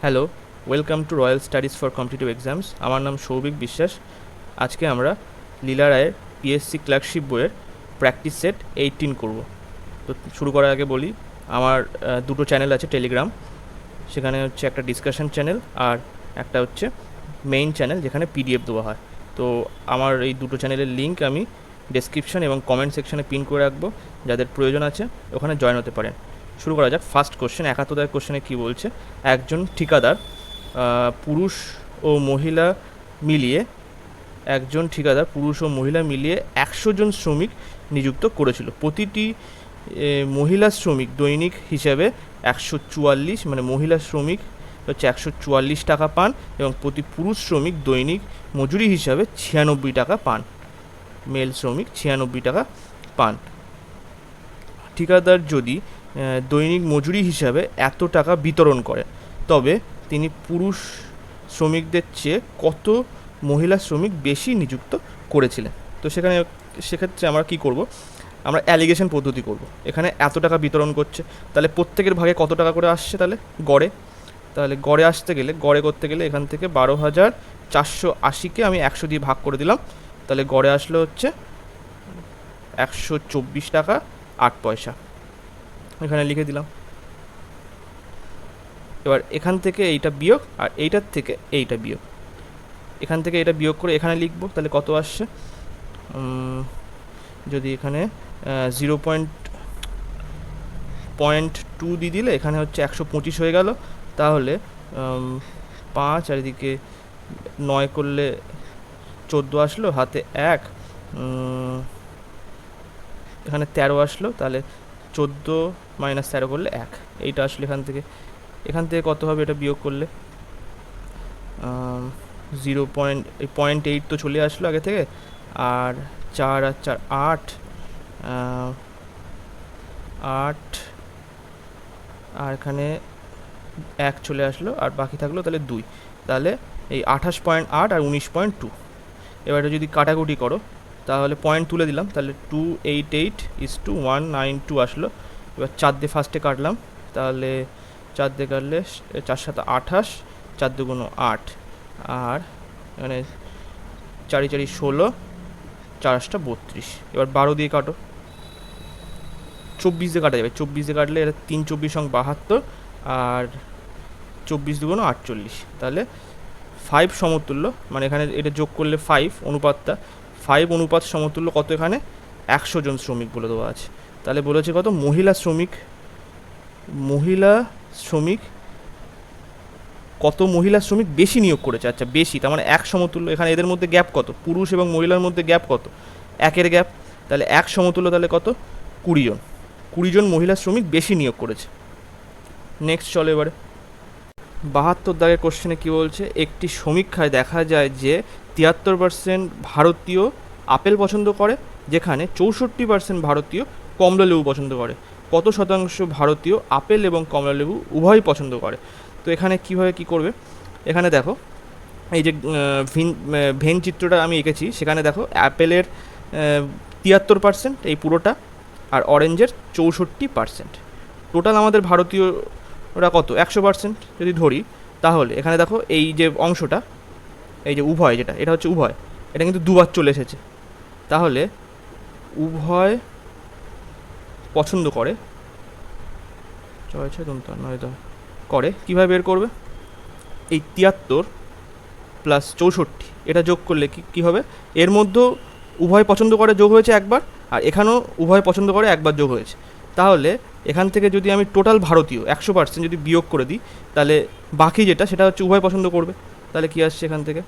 Hello, welcome to royal studies for competitive exams. আমার নাম সৌভিক বিশ্বাস। আজকে আমরা লীলা রায়ের পিএসসি ক্লার্কশিপ বইয়ের প্র্যাকটিস সেট 18 করব। তো শুরু করার আগে বলি, আমার দুটো চ্যানেল আছে টেলিগ্রাম। সেখানে হচ্ছে একটা ডিসকাশন চ্যানেল আর একটা হচ্ছে মেইন চ্যানেল যেখানে পিডিএফ দেওয়া হয়। তো আমার এই দুটো চ্যানেলের লিঙ্ক আমি ডেসক্রিপশন এবং কমেন্ট সেকশনে পিন করে রাখবো, যাদের প্রয়োজন আছে ওখানে জয়েন হতে পারেন। শুরু করা যাক। ফার্স্ট কোশ্চেন, 71 কোশ্চেনে কী বলছে, একজন ঠিকাদার পুরুষ ও মহিলা মিলিয়ে 100 জন শ্রমিক নিযুক্ত করেছিল। প্রতিটি মহিলা শ্রমিক দৈনিক হিসাবে 144, মানে মহিলা শ্রমিক হচ্ছে 144 টাকা পান এবং প্রতি পুরুষ শ্রমিক দৈনিক মজুরি হিসাবে 96 টাকা পান। মেল শ্রমিক 96 টাকা পান। ঠিকাদার যদি দৈনিক মজুরি হিসাবে এত টাকা বিতরণ করে, তবে তিনি পুরুষ শ্রমিকদের চেয়ে কত মহিলা শ্রমিক বেশি নিযুক্ত করেছিলেন। তো সেক্ষেত্রে আমরা কি করব, আমরা অ্যালিগেশন পদ্ধতি করব। এখানে এত টাকা বিতরণ করছে, তাহলে প্রত্যেকের ভাগে কত টাকা করে আসছে, তাহলে গড়ে করতে গেলে এখান থেকে 12,480কে আমি 100 দিয়ে ভাগ করে দিলাম। তাহলে গড়ে আসলো হচ্ছে 124 টাকা 8 পয়সা। এখানে লিখে দিলাম। এবার এখান থেকে এইটা বিয়োগ আর এইটার থেকে এইটা বিয়োগ, এখান থেকে এটা বিয়োগ করে এখানে লিখব। তাহলে কত আসছে, যদি এখানে 0.2 দিয়ে দিলে এখানে হচ্ছে 125 হয়ে গেল। তাহলে 5 আর এদিকে 9 করলে 14 আসলো, হাতে 1, এখানে 13 আসলো। তাহলে 14 - 13 করলে 1, এইটা আসলো এখান থেকে কত হবে এটা বিয়োগ করলে, 0.8 তো চলে আসলো আগে থেকে, আর 4 আর 4 8, 8 আর এখানে 1 চলে আসলো, আর বাকি থাকলো তাহলে 2। তাহলে এই 28.8 আর 19.2। এবারে যদি কাটাকুটি করো তাহলে পয়েন্ট তুলে দিলাম, তাহলে 288:192 আসলো। এবার 4 দিয়ে ফার্স্টে কাটলাম, তাহলে 4 দিয়ে কাটলে 4 × 7 = 28, 4 × 2 = 8, আর এখানে 4 × 4 = 16, 4 × 8 = 32। এবার 12 দিয়ে কাটো, 24 দিয়ে কাটা যাবে। 24 দিয়ে কাটলে এটা 3 × 24 = 72, আর 24 × 2 = 48। তাহলে 5 সমতুল্য, মানে এখানে এটা যোগ করলে 5 অনুপাতটা 5 অনুপাত সমতুল্য কত, এখানে 100 জন শ্রমিক বলে দেওয়া আছে। তাহলে বলেছে কত, মহিলা শ্রমিক কত মহিলা শ্রমিক বেশি নিয়োগ করেছে। আচ্ছা, বেশি তার মানে 1 সমতুল্য, এখানে এদের মধ্যে গ্যাপ কত, পুরুষ এবং মহিলার মধ্যে গ্যাপ কত, 1-এর গ্যাপ। তাহলে 1 সমতুল্য তাহলে কত, 20 জন মহিলা শ্রমিক বেশি নিয়োগ করেছে। নেক্সট চলো এবারে 72 দাগের কোশ্চেনে কী বলছে, একটি সমীক্ষায় দেখা যায় যে 73% ভারতীয় আপেল পছন্দ করে, যেখানে 64% ভারতীয় কমলালেবু পছন্দ করে। কত শতাংশ ভারতীয় আপেল এবং কমলালেবু উভয়ই পছন্দ করে? তো এখানে কীভাবে কী করবে, এখানে দেখো এই যে ভেন চিত্রটা আমি এঁকেছি, সেখানে দেখো অ্যাপেলের 73% এই পুরোটা, আর অরেঞ্জের 64%। টোটাল আমাদের ভারতীয়রা কত, 100% যদি ধরি, তাহলে এখানে দেখো এই যে অংশটা, এই যে উভয়, যেটা এটা হচ্ছে উভয়, এটা কিন্তু দুবার চলে এসেছে। তাহলে উভয় পছন্দ করে, করে কীভাবে বের করবে, এই 73 + 64 এটা যোগ করলে কী হবে, এর মধ্যেও উভয় পছন্দ করে যোগ হয়েছে একবার, আর এখানেও উভয় পছন্দ করে একবার যোগ হয়েছে। তাহলে এখান থেকে যদি আমি টোটাল ভারতীয় 100% যদি বিয়োগ করে দিই, তাহলে বাকি যেটা সেটা হচ্ছে উভয় পছন্দ করবে। তাহলে কী আসছে এখান থেকে,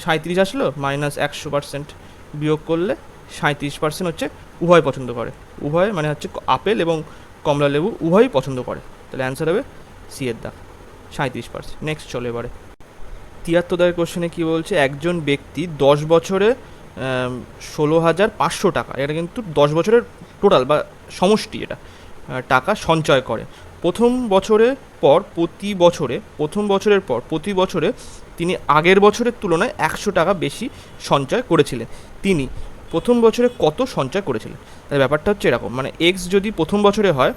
37 আসলো, -100% বিয়োগ করলে 37% হচ্ছে উভয় পছন্দ করে। উভয় মানে হচ্ছে আপেল এবং কমলালেবু উভয়ই পছন্দ করে। তাহলে অ্যান্সার হবে সি এর দাগ, 37%। নেক্সট চলে এবারে 73 দাগের কোশ্চেনে কী বলছে, একজন ব্যক্তি 10 বছরে 16,500 টাকা, এটা কিন্তু 10 বছরের টোটাল বা সমষ্টি, এটা টাকা সঞ্চয় করে। প্রথম বছরের পর প্রতি বছরে তিনি আগের বছরের তুলনায় 100 টাকা বেশি সঞ্চয় করেছিলেন। তিনি প্রথম বছরে কত সঞ্চয় করেছিলেন? তাই ব্যাপারটা হচ্ছে এরকম, মানে এক্স যদি প্রথম বছরে হয়,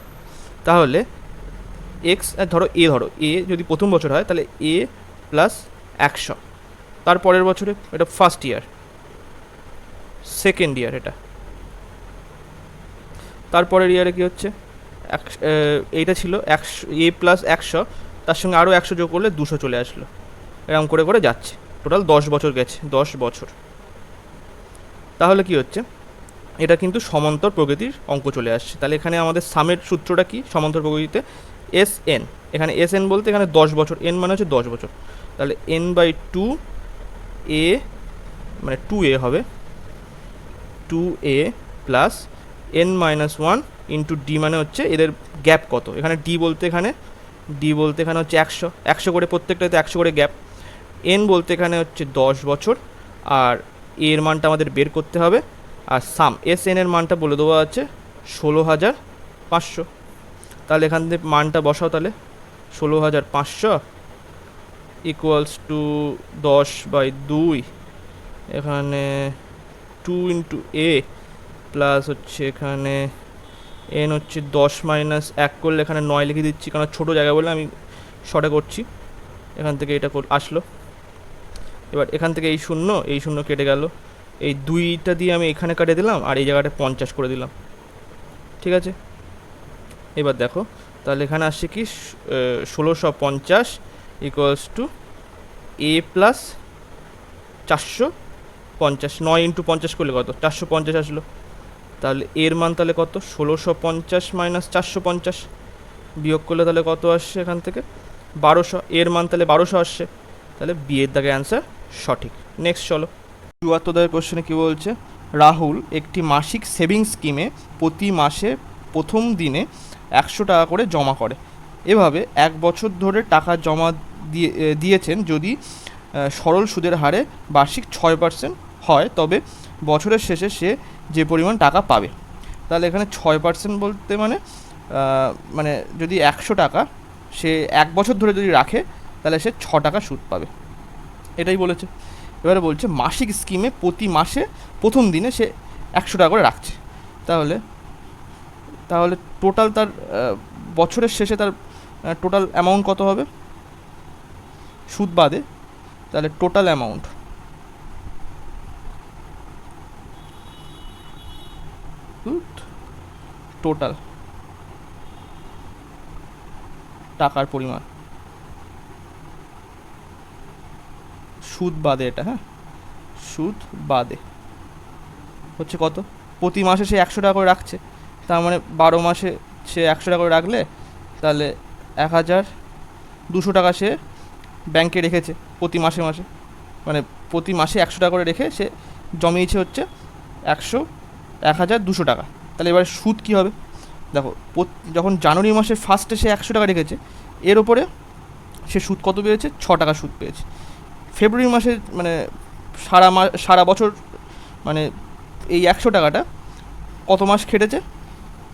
তাহলে এক্স, ধরো এ যদি প্রথম বছর হয় তাহলে এ প্লাস 100, তারপরের বছরে এটা ফার্স্ট ইয়ার, সেকেন্ড ইয়ার এটা, তারপরের ইয়ারে কী হচ্ছে এইটা ছিল 100 এ প্লাস 100, তার সঙ্গে আরও 100 যোগ করলে 200 চলে আসলো, এরকম করে করে যাচ্ছে, টোটাল 10 বছর গেছে, 10 বছর। তাহলে কি হচ্ছে, এটা কিন্তু সমান্তর প্রকৃতির অঙ্ক চলে আসছে। তাহলে এখানে আমাদের সামের সূত্রটা কি সমান্তর প্রকৃতিতে, এস এন, এখানে এস এন বলতে এখানে 10 বছর, এন মানে হচ্ছে 10 বছর, তাহলে এন বাই 2 এ মানে 2a হবে, 2a plus N minus 1 into D মানে হচ্ছে এদের গ্যাপ কত, এখানে ডি বলতে এখানে হচ্ছে 100 করে, প্রত্যেকটাতে 100 করে গ্যাপ, এন বলতে এখানে হচ্ছে 10 বছর, আর এর মানটা আমাদের বের করতে হবে, আর সাম এস এন এর মানটা বলে দেওয়া আছে 16,500। তাহলে এখান থেকে মানটা বসাও, তাহলে 16,500 ইকুয়ালস টু 10/2, এখানে 2 ইন্টু এ প্লাস হচ্ছে এখানে এন হচ্ছে 10 মাইনাস 1 করলে এখানে 9 লিখে দিচ্ছি, কারণ ছোটো জায়গা বলে আমি শর্টে করছি, এখান থেকে এটা আসলো। এবার এখান থেকে এই শূন্য কেটে গেল, এই 2টা দিয়ে আমি এখানে কাটিয়ে দিলাম, আর এই জায়গাটা 50 করে দিলাম, ঠিক আছে। এবার দেখো, তাহলে এখানে আসছে কি 1650 equals to A plus 450, 9 into 50 করলে কত, 450 আসলো। তাহলে এর মান তাহলে কত, 1650 মাইনাস 450 বিয়োগ করলে তাহলে কত আসছে এখান থেকে 1200, এর মান তাহলে 1200 আসছে, তাহলে বি এর দাগে অ্যান্সার সঠিক। নেক্সট চলো, 74 কোশ্চেনে কী বলছে, রাহুল একটি মাসিক সেভিংস স্কিমে প্রতি মাসে প্রথম দিনে 100 টাকা করে জমা করে, এভাবে 1 বছর ধরে টাকা জমা দিয়েছেন। যদি সরল সুদের হারে বার্ষিক 6% হয়, তবে বছরের শেষে সে যে পরিমাণ টাকা পাবে। তাহলে এখানে 6% বলতে মানে যদি 100 টাকা সে 1 বছর ধরে যদি রাখে, তাহলে সে 6 টাকা সুদ পাবে, এটাই বলেছে। এবারে বলছে মাসিক স্কিমে প্রতি মাসে প্রথম দিনে সে 100 টাকা করে রাখছে, তাহলে টোটাল তার বছরের শেষে তার টোটাল অ্যামাউন্ট কত হবে সুদ বাদে, তাহলে টোটাল অ্যামাউন্ট টোটাল টাকার পরিমাণ সুদ বাদে, এটা হ্যাঁ সুদ বাদে হচ্ছে কত, প্রতি মাসে সে 100 টাকা করে রাখছে, তার মানে 12 মাসে সে 100 টাকা করে রাখলে তাহলে 1200 টাকা সে ব্যাংকে রেখেছে প্রতি মাসে মাসে, মানে প্রতি মাসে 100 টাকা করে রেখে সে জমিয়েছে হচ্ছে 1200 টাকা। তাহলে এবার সুদ কী হবে, দেখো যখন জানুয়ারি মাসের ফার্স্টে সে 100 টাকা রেখেছে, এর ওপরে সে সুদ কত পেয়েছে, 6 টাকা সুদ পেয়েছে। ফেব্রুয়ারি মাসে মানে সারা বছর মানে এই 100 টাকাটা কত মাস খেটেছে,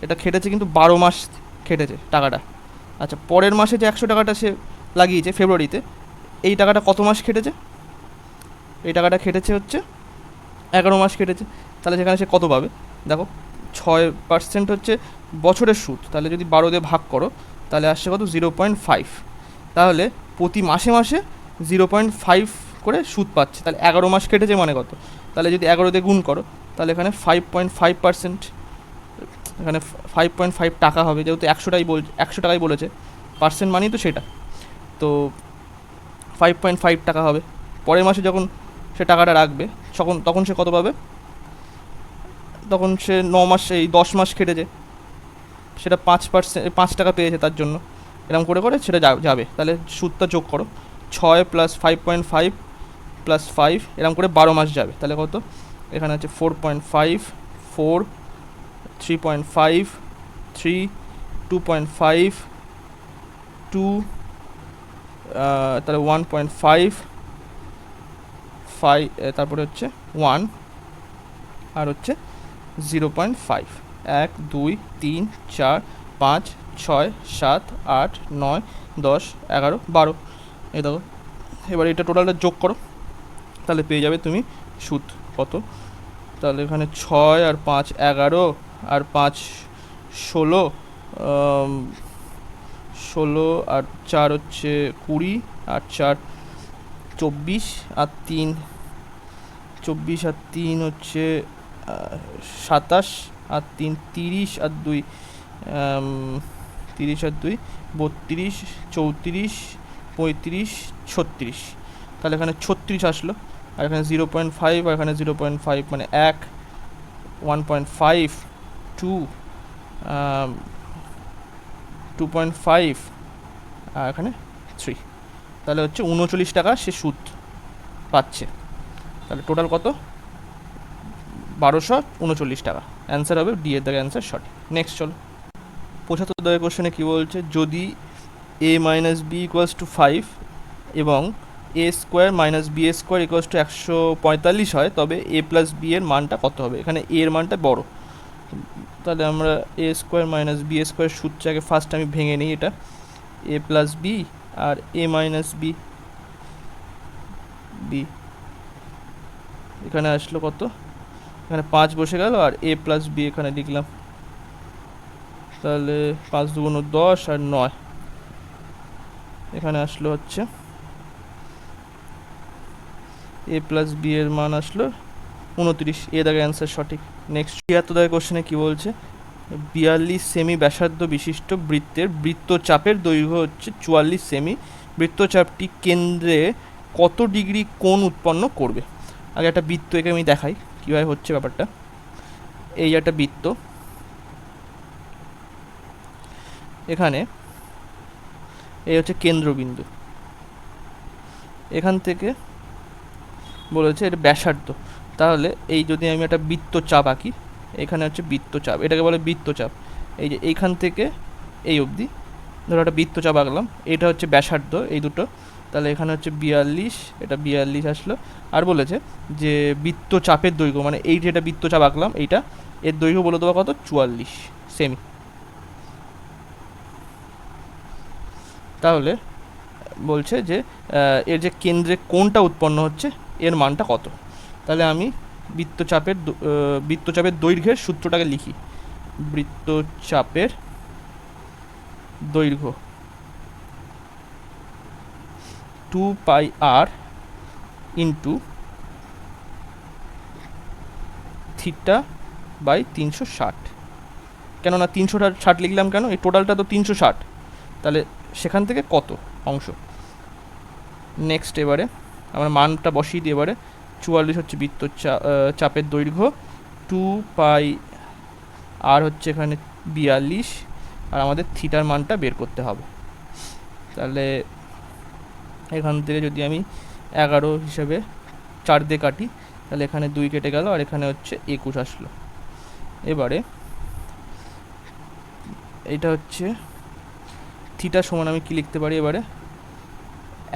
এটা খেটেছে কিন্তু 12 মাস খেটেছে টাকাটা। আচ্ছা, পরের মাসে যে 100 টাকাটা সে লাগিয়েছে ফেব্রুয়ারিতে, এই টাকাটা কত মাস খেটেছে, এই টাকাটা খেটেছে হচ্ছে 11 মাস খেটেছে। তাহলে সেখানে সে কত পাবে, দেখো 6% হচ্ছে বছরের সুদ, তাহলে যদি 12 দিয়ে ভাগ করো তাহলে আসছে কত 0.5, তাহলে প্রতি মাসে মাসে 0.5 করে সুদ পাচ্ছে, তাহলে 11 মাস কেটেছে মানে কত, তাহলে যদি 11 দিয়ে গুণ করো তাহলে এখানে 5.5%, এখানে 5.5 টাকা হবে, যেহেতু 100 টাকাই বলেছে, পার্সেন্ট মানেই তো সেটা, তো 5.5 টাকা হবে। পরের মাসে যখন সে টাকাটা রাখবে তখন সে কত পাবে, তখন সে 9 মাস এই 10 মাস কেটেছে, সেটা 5 টাকা পেয়েছে, তার জন্য এরকম করে করে সেটা যাবে। তাহলে সুদটা যোগ করো, 6 প্লাস 5.5 প্লাস 5 এরকম করে 12 মাস যাবে, তাহলে কত, এখানে হচ্ছে 4.5, 4, 3.5, 3, 2.5, 2, তাহলে 1.5, 5, তারপরে হচ্ছে 1 আর হচ্ছে 0.5, 1, 2, 3, 4, 5, 6, 7, 8, 9, 10, 11, 12, এই দেখো। এবার এটা টোটালটা যোগ করো, তাহলে পেয়ে যাবে তুমি সুদ কত, তাহলে এখানে 6 আর 5 11 আর 5 16, 16 আর 4 হচ্ছে 20, আর 4 24, আর 3 24 আর 3 হচ্ছে 27, আর 3 30, আর 2 30 আর 2 32, 34, 35, 36, তাহলে এখানে 36 আসলো। আর এখানে 0.5, আর এখানে 0.5, মানে 1, 1.5, 2, 2.5, আর এখানে 3, তাহলে হচ্ছে 39 টাকা সে সুদ পাচ্ছে। তাহলে টোটাল কত? 1239 টাকা। অ্যান্সার হবে ডি এর দাগের অ্যান্সার সঠিক। নেক্সট চলো, 75 দাগের কোশ্চেনে কী বলছে, যদি a minus B equals to 5 এবং A square minus B square equals to 145 হয়, তবে এ প্লাস বি এর মানটা কত হবে? এখানে এ এর মানটা বড়, তাহলে আমরা A square minus B square সূত্রটাকে ফার্স্ট আমি ভেঙে নিই। এটা এ প্লাস বি আর এ মাইনাস বি, বি এখানে আসলো কত? এখানে 5 বসে গেল, আর এ প্লাস বি এখানে লিখলাম, তাহলে 5 দুগুণ 10 আর 9, এখানে আসলো হচ্ছে এ প্লাস বি এর মান আসলো 29, এ দাগের অ্যান্সার সঠিক। নেক্সট 76 দাগের কোশ্চেনে কী বলছে, 42 সেমি ব্যাসার্ধ বিশিষ্ট বৃত্তের বৃত্তচাপের দৈর্ঘ্য হচ্ছে 44 সেমি, বৃত্তচাপটি কেন্দ্রে কত ডিগ্রি কোণ উৎপন্ন করবে? আগে একটা বৃত্ত একে আমি দেখাই কীভাবে হচ্ছে ব্যাপারটা। এই একটা বৃত্ত, এখানে এই হচ্ছে কেন্দ্রবিন্দু, এখান থেকে বলেছে এটা ব্যাসার্ধ, তাহলে এই যদি আমি একটা বৃত্তচাপ আঁকি, এখানে হচ্ছে বৃত্তচাপ, এটাকে বলে বৃত্তচাপ। এই যে এইখান থেকে এই অবধি ধরো একটা বৃত্তচাপ আঁকলাম, এটা হচ্ছে ব্যাসার্ধ এই দুটো, তাহলে এখানে হচ্ছে 42, এটা 42 আসলো। আর বলেছে যে বৃত্তচাপের দৈর্ঘ্য, মানে এই যেটা বৃত্তচাপ আঁকলাম এইটা, এর দৈর্ঘ্য বলে দেওয়া কত? 44 সেমি। তাহলে বলছে যে এর যে কেন্দ্রে কোণটা উৎপন্ন হচ্ছে এর মানটা কত? তাহলে আমি বৃত্তচাপের দৈর্ঘ্যের সূত্রটাকে লিখি। বৃত্তচাপের দৈর্ঘ্য 2πr ইন্টু থিটা বাই 360। কেননা 360 লিখলাম কেন? এই টোটালটা তো 360, তাহলে সেখান থেকে কত অংশ। নেক্সট এবারে আমার মানটা বসিয়ে দিই। এবারে 44 হচ্ছে চাপের দৈর্ঘ্য, 2πr হচ্ছে এখানে 42, আর আমাদের থিটার মানটা বের করতে হবে। তাহলে এখান থেকে যদি আমি 11 হিসেবে 4 দিয়ে কাটি, তাহলে এখানে 2 কেটে গেল, আর এখানে হচ্ছে 21 আসলো। এবারে এটা হচ্ছে থিটা সমান আমি কি লিখতে পারি এবারে,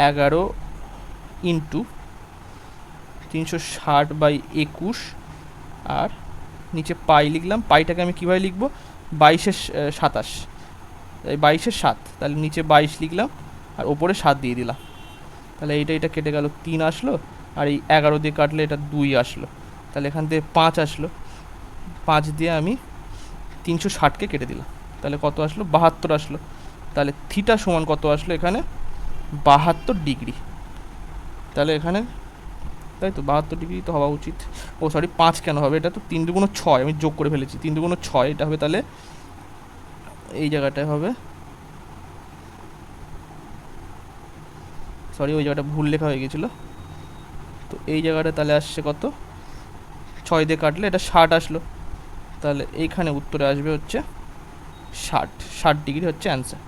11 ইন্টু 360 বাই 21, আর নিচে পাই লিখলাম। পাইটাকে আমি কীভাবে লিখবো? 22-এর 27, 22-এর 7, তাহলে নিচে 22 লিখলাম আর ওপরে 7 দিয়ে দিলাম। তাহলে এটা কেটে গেল, 3 আসলো, আর এই 11 দিয়ে কাটলে এটা 2 আসলো, তাহলে এখান থেকে 5 আসলো। 5 দিয়ে আমি 360কে কেটে দিলাম, তাহলে কত আসলো? 72 আসলো। তাহলে থিটা সমান কত আসলো এখানে? 72 ডিগ্রি। তাহলে এখানে তাই তো 72 ডিগ্রি তো হওয়া উচিত। ও সরি, 5 কেন হবে? এটা তো 3 দুগুণ 6, আমি যোগ করে ফেলেছি। 3 দুগুণ 6 এটা হবে, তাহলে এই জায়গাটায় হবে, সরি ওই জায়গাটা ভুল লেখা হয়ে গেছিলো। তো এই জায়গাটা তাহলে আসছে কত? 6 দিয়ে কাটলে এটা 60 আসলো, তাহলে এইখানে উত্তরে আসবে হচ্ছে 60 ডিগ্রি হচ্ছে অ্যান্সার।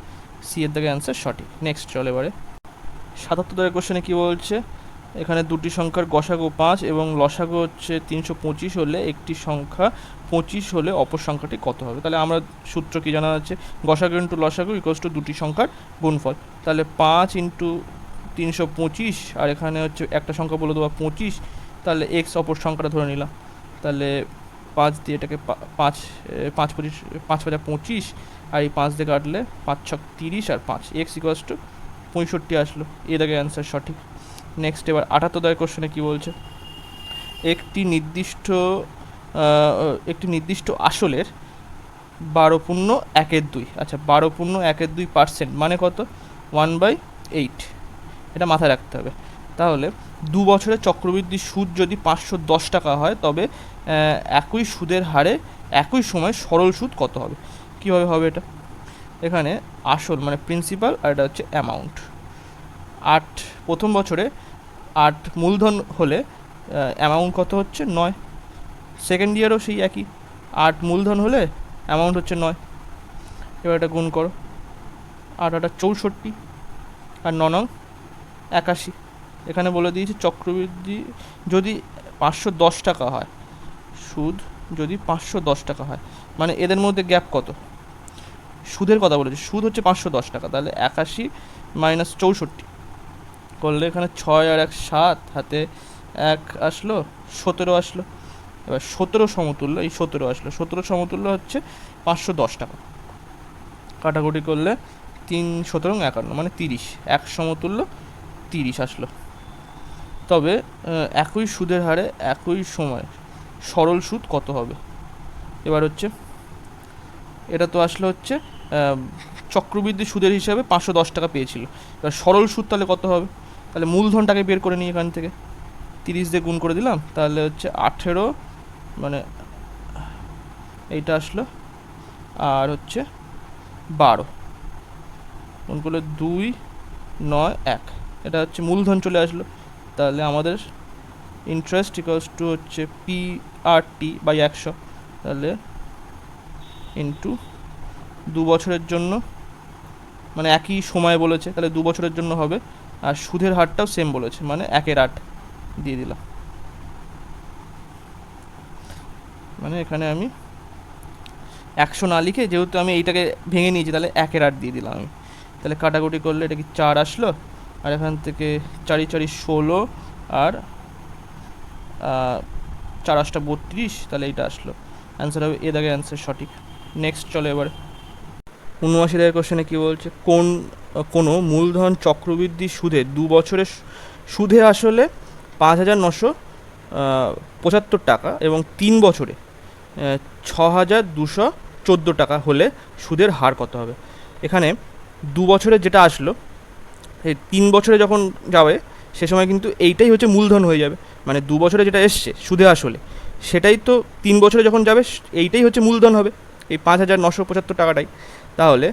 সি এর দাগে অ্যান্সার সঠিক। নেক্সট চলে এবারে 77 দাগের কোশ্চেনে কী বলছে, এখানে দুটি সংখ্যার গসাগু 5 এবং লসাগু হচ্ছে 325 হলে একটি সংখ্যা 25 হলে অপর সংখ্যাটি কত হবে? তাহলে আমরা সূত্র কি জানা আছে, গসাগু ইন্টু লসাগু ইকুয়ালস টু দুটি সংখ্যার গুণফল। তাহলে 5 ইন্টু 325, আর এখানে হচ্ছে একটা সংখ্যা বলে দেওয়া 25, তাহলে এক্স অপর সংখ্যাটা ধরে নিলাম। তাহলে 5 দিয়ে এটাকে 5 5 25 5 5 25, আর এই 5 দিয়ে কাটলে 5 6 30, আর 5 এক্স ইকুয়ালস টু 65 আসলো। এ দাগে অ্যান্সার সঠিক। নেক্সট এবার 78 দাগের কোশ্চেনে কী বলছে, একটি নির্দিষ্ট আসলের 12.1/2। আচ্ছা 12.1/2% মানে কত? 1/8। এটা মাথায় রাখতে হবে। তাহলে 2 বছরের চক্রবৃদ্ধি সুদ যদি 510 টাকা হয়, তবে একই সুদের হারে একই সময় সরল সুদ কত হবে? কীভাবে হবে এটা? এখানে আসল মানে প্রিন্সিপাল, আর এটা হচ্ছে অ্যামাউন্ট। 8 প্রথম বছরে 8 মূলধন হলে অ্যামাউন্ট কত হচ্ছে? 9। সেকেন্ড ইয়ারও সেই একই, 8 মূলধন হলে অ্যামাউন্ট হচ্ছে 9। এবার এটা গুণ করো, 8 8 64 আর 9 81। এখানে বলে দিয়েছি চক্রবৃদ্ধি যদি 510 টাকা হয়, সুদ যদি 510 টাকা হয়, মানে এদের মধ্যে গ্যাপ কত? সুদের কথা বলেছি, সুদ হচ্ছে 510 টাকা, তাহলে 81 মাইনাস 64 করলে এখানে 6 আর 1 7, হাতে 1 আসলো, 17 আসলো। এবার 17 সমতুল্য, এই 17 আসলো, 17 সমতুল্য হচ্ছে 510 টাকা। কাটাকুটি করলে 3 17 51 মানে 30, 1 সমতুল্য 30 আসলো। তবে একই সুদের হারে একই সময় সরল সুদ কত হবে? এবার হচ্ছে এটা তো আসলে হচ্ছে চক্রবৃদ্ধি সুদের হিসাবে 510 টাকা পেয়েছিল, এবার সরল সুদ তাহলে কত হবে? তাহলে মূলধনটাকে বের করে নিই, এখান থেকে 30 দিয়ে গুণ করে দিলাম, তাহলে হচ্ছে 18 মানে এইটা আসলো, আর হচ্ছে 12 গুণ করলে 2 9 1, এটা হচ্ছে মূলধন চলে আসলো। তাহলে আমাদের ইন্টারেস্ট ইকুয়ালস টু হচ্ছে PRT/100, তাহলে ইন্টু 2 বছরের জন্য, মানে একই সময় বলেছে, তাহলে 2 বছরের জন্য হবে। আর সুদের হারটাও সেম বলেছে, মানে 1/8 দিয়ে দিলাম। মানে এখানে আমি 100 না লিখে, যেহেতু আমি এইটাকে ভেঙে নিয়েছি, তাহলে 1/8 দিয়ে দিলাম আমি। তাহলে কাটাকুটি করলে এটা কি 4 আসলো, আর এখান থেকে 4 4 16, আর 4 8 32, তাহলে এইটা আসলো অ্যান্সার হবে এ দাগে অ্যান্সার সঠিক। নেক্সট চলো এবারে 79 দাগের কোশ্চেনে কী বলছে? কোনো মূলধন চক্রবৃদ্ধি সুদে 2 বছরের সুদে আসলে 5,975 টাকা এবং 3 বছরে 6,214 টাকা হলে সুদের হার কত হবে? এখানে 2 বছরে যেটা আসলো, এই 3 বছরে যখন যাবে সে সময় কিন্তু এইটাই হচ্ছে মূলধন হয়ে যাবে, মানে 2 বছরে যেটা এসছে সুদে আসলে, সেটাই তো 3 বছরে যখন যাবে এইটাই হচ্ছে মূলধন হবে, এই 5,975 টাকাটাই। তাহলে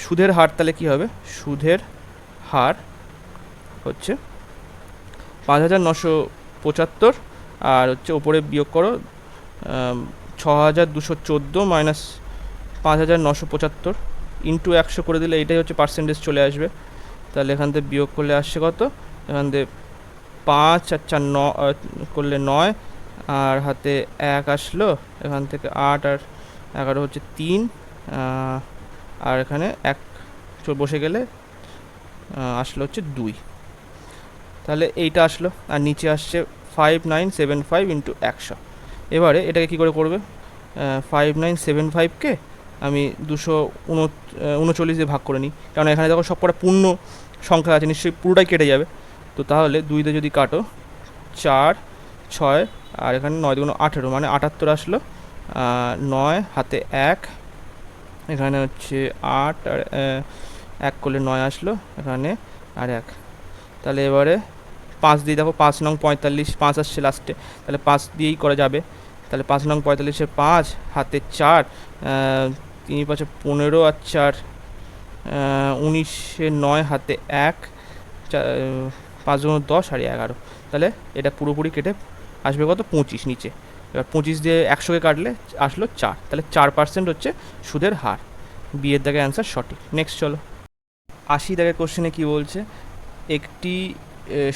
সুদের হার তাহলে কী হবে? সুদের হার হচ্ছে 5,975, আর হচ্ছে ওপরে বিয়োগ করো 6,214 মাইনাস 5,975 ইন্টু 100 করে দিলে এইটাই হচ্ছে পার্সেন্টেজ চলে আসবে। তাহলে এখান থেকে বিয়োগ করলে আসছে কত? এখান থেকে 5 আর 4 9 করলে 9, আর হাতে 1 আসলো, এখান থেকে 8 আর 11 হচ্ছে 3, আর এখানে 1 বসে গেলে আসলো হচ্ছে 2। তাহলে এইটা আসলো, আর নিচে আসছে 5975 ইন্টু 100। এবারে এটাকে কী করে করবে? 5975কে আমি 239 দিয়ে ভাগ করে নিই, কারণ এখানে দেখো সব কটা পূর্ণ সংখ্যা আছে, নিশ্চয়ই পুরোটাই কেটে যাবে। তো তাহলে 2 দিয়ে যদি কাটো 4 6, আর এখানে 9 2 18, মানে 78 আসলো। 9 হাতে 1, এখানে হচ্ছে 8 আর 1 করলে 9 আসলো, এখানে আর 1। তাহলে এবারে 5 দিয়ে দেখো, 5 নং 45, 5 আসছে লাস্টে, তাহলে 5 দিয়েই করা যাবে। তাহলে 5 নং 45-এ 5 হাতে 4, 3 5 15 আর 4 19, 9 হাতে 1, 5 10 আর 11। তাহলে এটা পুরোপুরি কেটে আসবে কত? 25 নিচে। এবার 25 দিয়ে 100কে কাটলে আসলো 4, তাহলে 4% হচ্ছে সুদের হার। বিয়ের দাগে অ্যান্সার সঠিক। নেক্সট চলো 80 দাগের কোশ্চেনে কী বলছে? একটি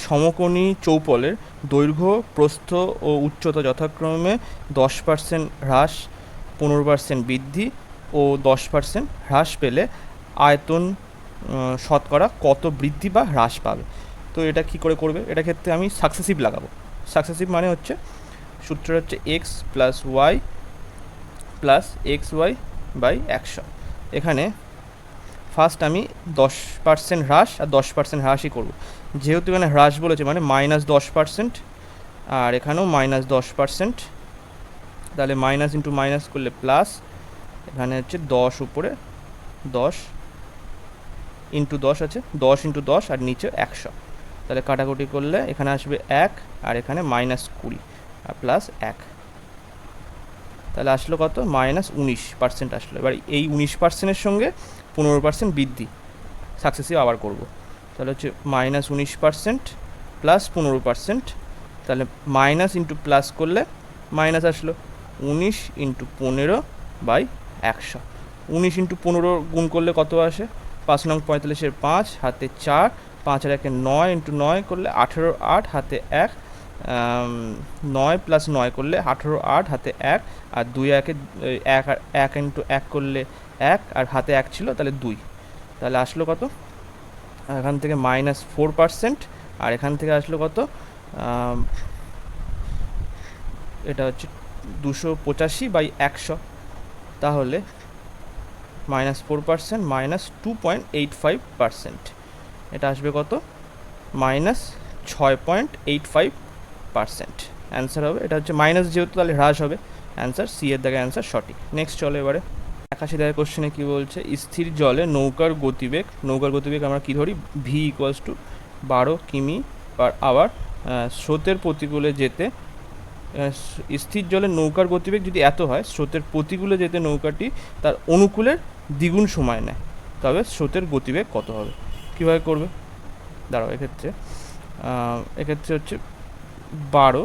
সমকোণী চৌপলের দৈর্ঘ্য, প্রস্থ ও উচ্চতা যথাক্রমে 10% হ্রাস, 15% বৃদ্ধি ও 10% হ্রাস পেলে আয়তন শতকরা কত বৃদ্ধি বা হ্রাস পাবে? তো এটা কী করে করবে? এটা ক্ষেত্রে আমি সাকসেসিভ লাগাবো। সাকসেসিভ মানে হচ্ছে সূত্রটা হচ্ছে X plus Y plus X Y by 100। এখানে ফার্স্ট আমি 10% হ্রাস আর 10% হ্রাসই করব, যেহেতু এখানে হ্রাস বলেছে মানে -10%, আর এখানেও -10%, তাহলে মাইনাস ইন্টু মাইনাস করলে প্লাস, এখানে হচ্ছে 10 উপরে 10 ইন্টু 10 আছে, 10 ইন্টু 10 আর নিচে 100, তাহলে কাটাকুটি করলে এখানে আসবে 1 আর এখানে -20 আর প্লাস 1, তাহলে আসলো কত -19% আসলো। এবার এই 19%-এর সঙ্গে 15% বৃদ্ধি সাকসেসিভ আবার করব, তাহলে হচ্ছে -19% প্লাস 15%, তাহলে মাইনাস ইন্টু প্লাস করলে মাইনাস আসলো 19 ইন্টু 15/100। 19 ইন্টু 15 গুণ করলে কত আসে, 5 নং 45-এর 5 হাতে 4, 5 আর 1-এ 9 ইন্টু 9 করলে 18, 8 হাতে 1, 9 প্লাস 9 করলে 18, 8 হাতে 1, আর 2 1 1 আর 1 ইন্টু 1 করলে 1 আর হাতে 1 ছিল তাহলে 2, তাহলে আসলো কত, এখান থেকে -4%, আর এখান থেকে আসলো কত, এটা হচ্ছে 285/100, তাহলে -4% -2.85%, এটা আসবে কত, -6.85%। অ্যান্সার হবে, এটা হচ্ছে মাইনাস যেহেতু তাহলে হ্রাস হবে, অ্যান্সার সি এর দাগে অ্যান্সার সঠিক। নেক্সট চলো এবারে 81 দাগের কোশ্চেনে কী বলছে, স্থির জলে নৌকার গতিবেগ আমরা কী ধরি, ভি ইকুয়ালস টু 12 কিমি/আওয়ার, স্রোতের প্রতিকূলে যেতে, স্থির জলে নৌকার গতিবেগ যদি এত হয়, স্রোতের প্রতিকূলে যেতে নৌকাটি তার অনুকূলের দ্বিগুণ সময় নেয়, তবে স্রোতের গতিবেগ কত হবে? কীভাবে করবে, দাঁড়াও, এক্ষেত্রে হচ্ছে 12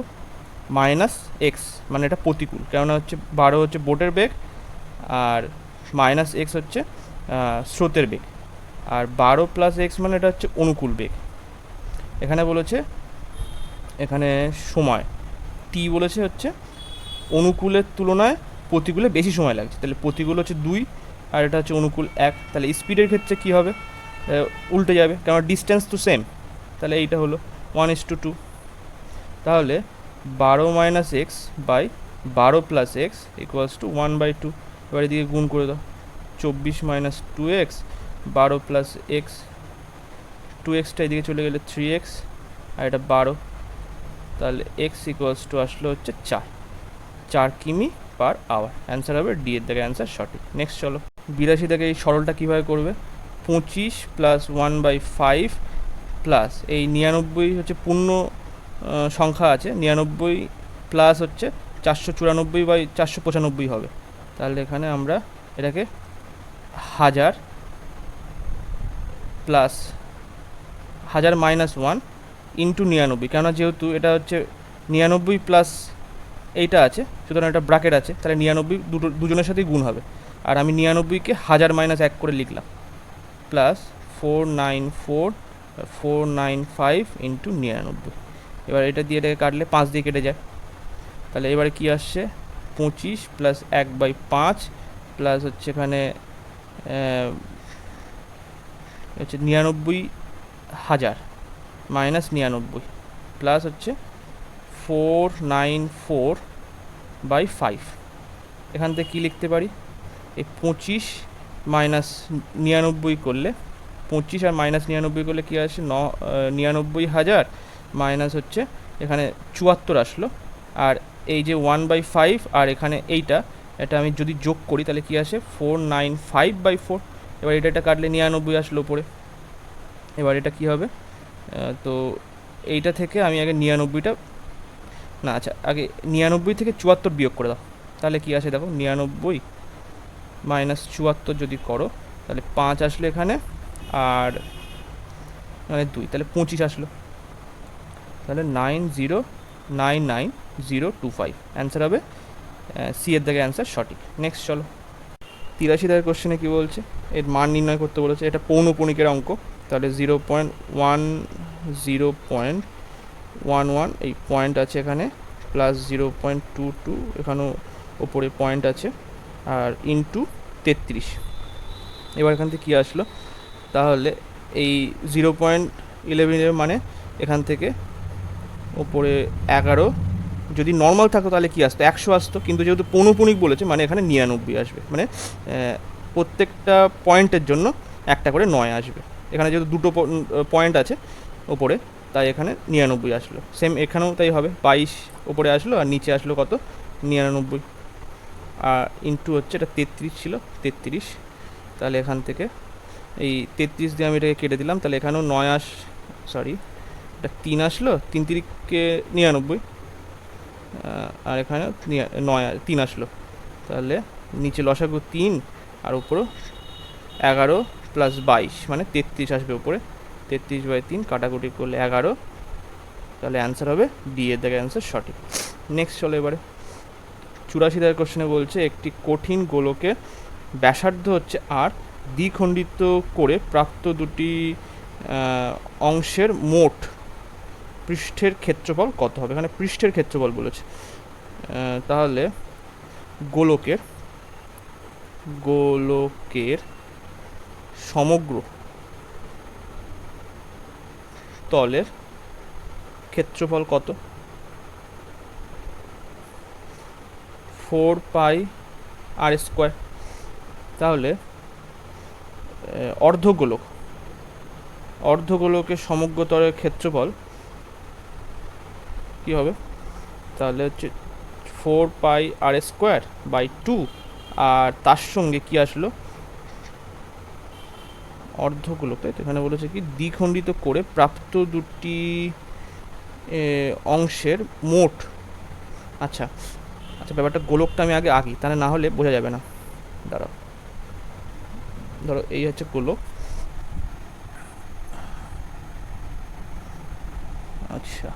মাইনাস এক্স, মানে এটা প্রতিকূল, কেননা হচ্ছে 12 হচ্ছে বোটের বেগ আর -x হচ্ছে স্রোতের বেগ, আর 12 প্লাস এক্স মানে এটা হচ্ছে অনুকূল বেগ। এখানে বলেছে, এখানে সময় টি বলেছে হচ্ছে অনুকূলের তুলনায় প্রতিকূলে বেশি সময় লাগছে, তাহলে প্রতিকূল হচ্ছে 2 আর এটা হচ্ছে অনুকূল 1, তাহলে স্পিডের ক্ষেত্রে কী হবে, উল্টে যাবে, কারণ ডিস্টেন্স তো সেম, তাহলে এইটা হলো 1:2, তাহলে 12 minus X by 12 plus X equals to 1/2, এবার এদিকে গুণ করে দাও, 24 মাইনাস 2x, 12 প্লাস এক্স, 2xটা এদিকে চলে গেলে 3x আর এটা 12, তাহলে x ইকুয়ালস টু আসলে হচ্ছে 4 কিমি/আওয়ার, অ্যান্সার হবে ডি এর দাগে অ্যান্সার সঠিক। নেক্সট চলো 82 থেকে এই সরলটা কীভাবে করবে, 25 প্লাস 1/5 প্লাস এই 99 হচ্ছে পূর্ণ সংখ্যা আছে, 99 প্লাস হচ্ছে 494/495 হবে, তাহলে এখানে আমরা এটাকে 1000 প্লাস 1000 মাইনাস 1 ইন্টু 99, কেননা যেহেতু এটা হচ্ছে 99 প্লাস এইটা আছে, সুতরাং এটা ব্র্যাকেট আছে, তাহলে 99 দুজনের সাথেই গুণ হবে, আর আমি 99কে 1000 মাইনাস 1 করে লিখলাম, প্লাস 495 ইন্টু 99, এবার এটা দিয়ে এটাকে কাটলে 5 দিয়ে কেটে যায়, তাহলে এবারে কি আসছে, 25 প্লাস 1/5 প্লাস হচ্ছে এখানে হচ্ছে 99,000 মাইনাস 99 প্লাস হচ্ছে 494/5, এখান থেকে কী লিখতে পারি, এই 25 মাইনাস 99 করলে, 25 আর মাইনাস 99 করলে কী আসে, 99,000 মাইনাস হচ্ছে এখানে 74 আসলো, আর এই যে 1/5 আর এখানে এটা আমি যদি যোগ করি তাহলে কী আসে, 495/4, এবার এটা কাটলে 99 আসলো উপরে, এবার এটা কী হবে, তো এইটা থেকে আমি আগে 99টা না, আচ্ছা আগে 99 থেকে 74 বিয়োগ করে দাও, তাহলে কী আসে দেখো, 99 মাইনাস 74 যদি করো তাহলে 5 আসলো এখানে, আর মানে 2, তাহলে 25 আসলো, তাহলে 9099025, অ্যান্সার হবে সি এর দাগে অ্যান্সার সঠিক। নেক্সট চলো 83 দাগের কোশ্চেনে কী বলছে, এর মান নির্ণয় করতে বলেছে, এটা পৌনঃপুনিকের অঙ্ক, তাহলে 0.11 এই পয়েন্ট আছে এখানে, প্লাস 0.22 এখানেও ওপরে পয়েন্ট আছে, আর ইন্টু 33, এবার এখান থেকে কী আসলো, তাহলে এই 0.11 মানে এখান থেকে ওপরে 11, যদি নর্মাল থাকতো তাহলে কী আসতো, 100 আসতো, কিন্তু যেহেতু পৌনঃপুনিক বলেছে মানে এখানে 99 আসবে, মানে প্রত্যেকটা পয়েন্টের জন্য একটা করে 9 আসবে, এখানে যেহেতু দুটো পয়েন্ট আছে ওপরে তাই এখানে 99 আসলো, সেম এখানেও তাই হবে, 22 ওপরে আসলো আর নিচে আসলো কত, 99, আর ইন্টু হচ্ছে এটা 33 ছিল 33, তাহলে এখান থেকে এই 33 দিয়ে আমি এটাকে কেটে দিলাম, তাহলে এখানেও 9 সরি এটা 3 আসলো, 3 তিরিকে 99, আর এখানে 3 আসলো, তাহলে নিচে লসাগু 3 আর উপরও 11 প্লাস 22 মানে 33 আসবে উপরে, 33/3 কাটাকুটি করলে 11, তাহলে অ্যান্সার হবে ডি এর দাগের অ্যান্সার সঠিক। নেক্সট চলো এবারে 84 দাগের কোশ্চেনে বলছে একটি কঠিন গোলকের ব্যাসার্ধ হচ্ছে আর দ্বিখণ্ডিত করে প্রাপ্ত দুটি অংশের মোট পৃষ্ঠের ক্ষেত্রফল কত হবে। এখানে পৃষ্ঠের ক্ষেত্রফল বলেছে, তাহলে গোলকের সমগ্র তলের ক্ষেত্রফল কত? 4πr²। তাহলে অর্ধগোলকের সমগ্র তলের ক্ষেত্রফল কি হবে? তাহলে হচ্ছে 4πr²/2, আর তার সঙ্গে কি আসলো অর্ধগোলকে, এখানে বলেছে কি দ্বিখণ্ডিত করে প্রাপ্ত দুটি অংশের মোট। আচ্ছা আচ্ছা, ব্যাপারটা গোলকটা আমি আগে তাহলে না হলে বোঝা যাবে না। ধরো এই হচ্ছে গোলক, আচ্ছা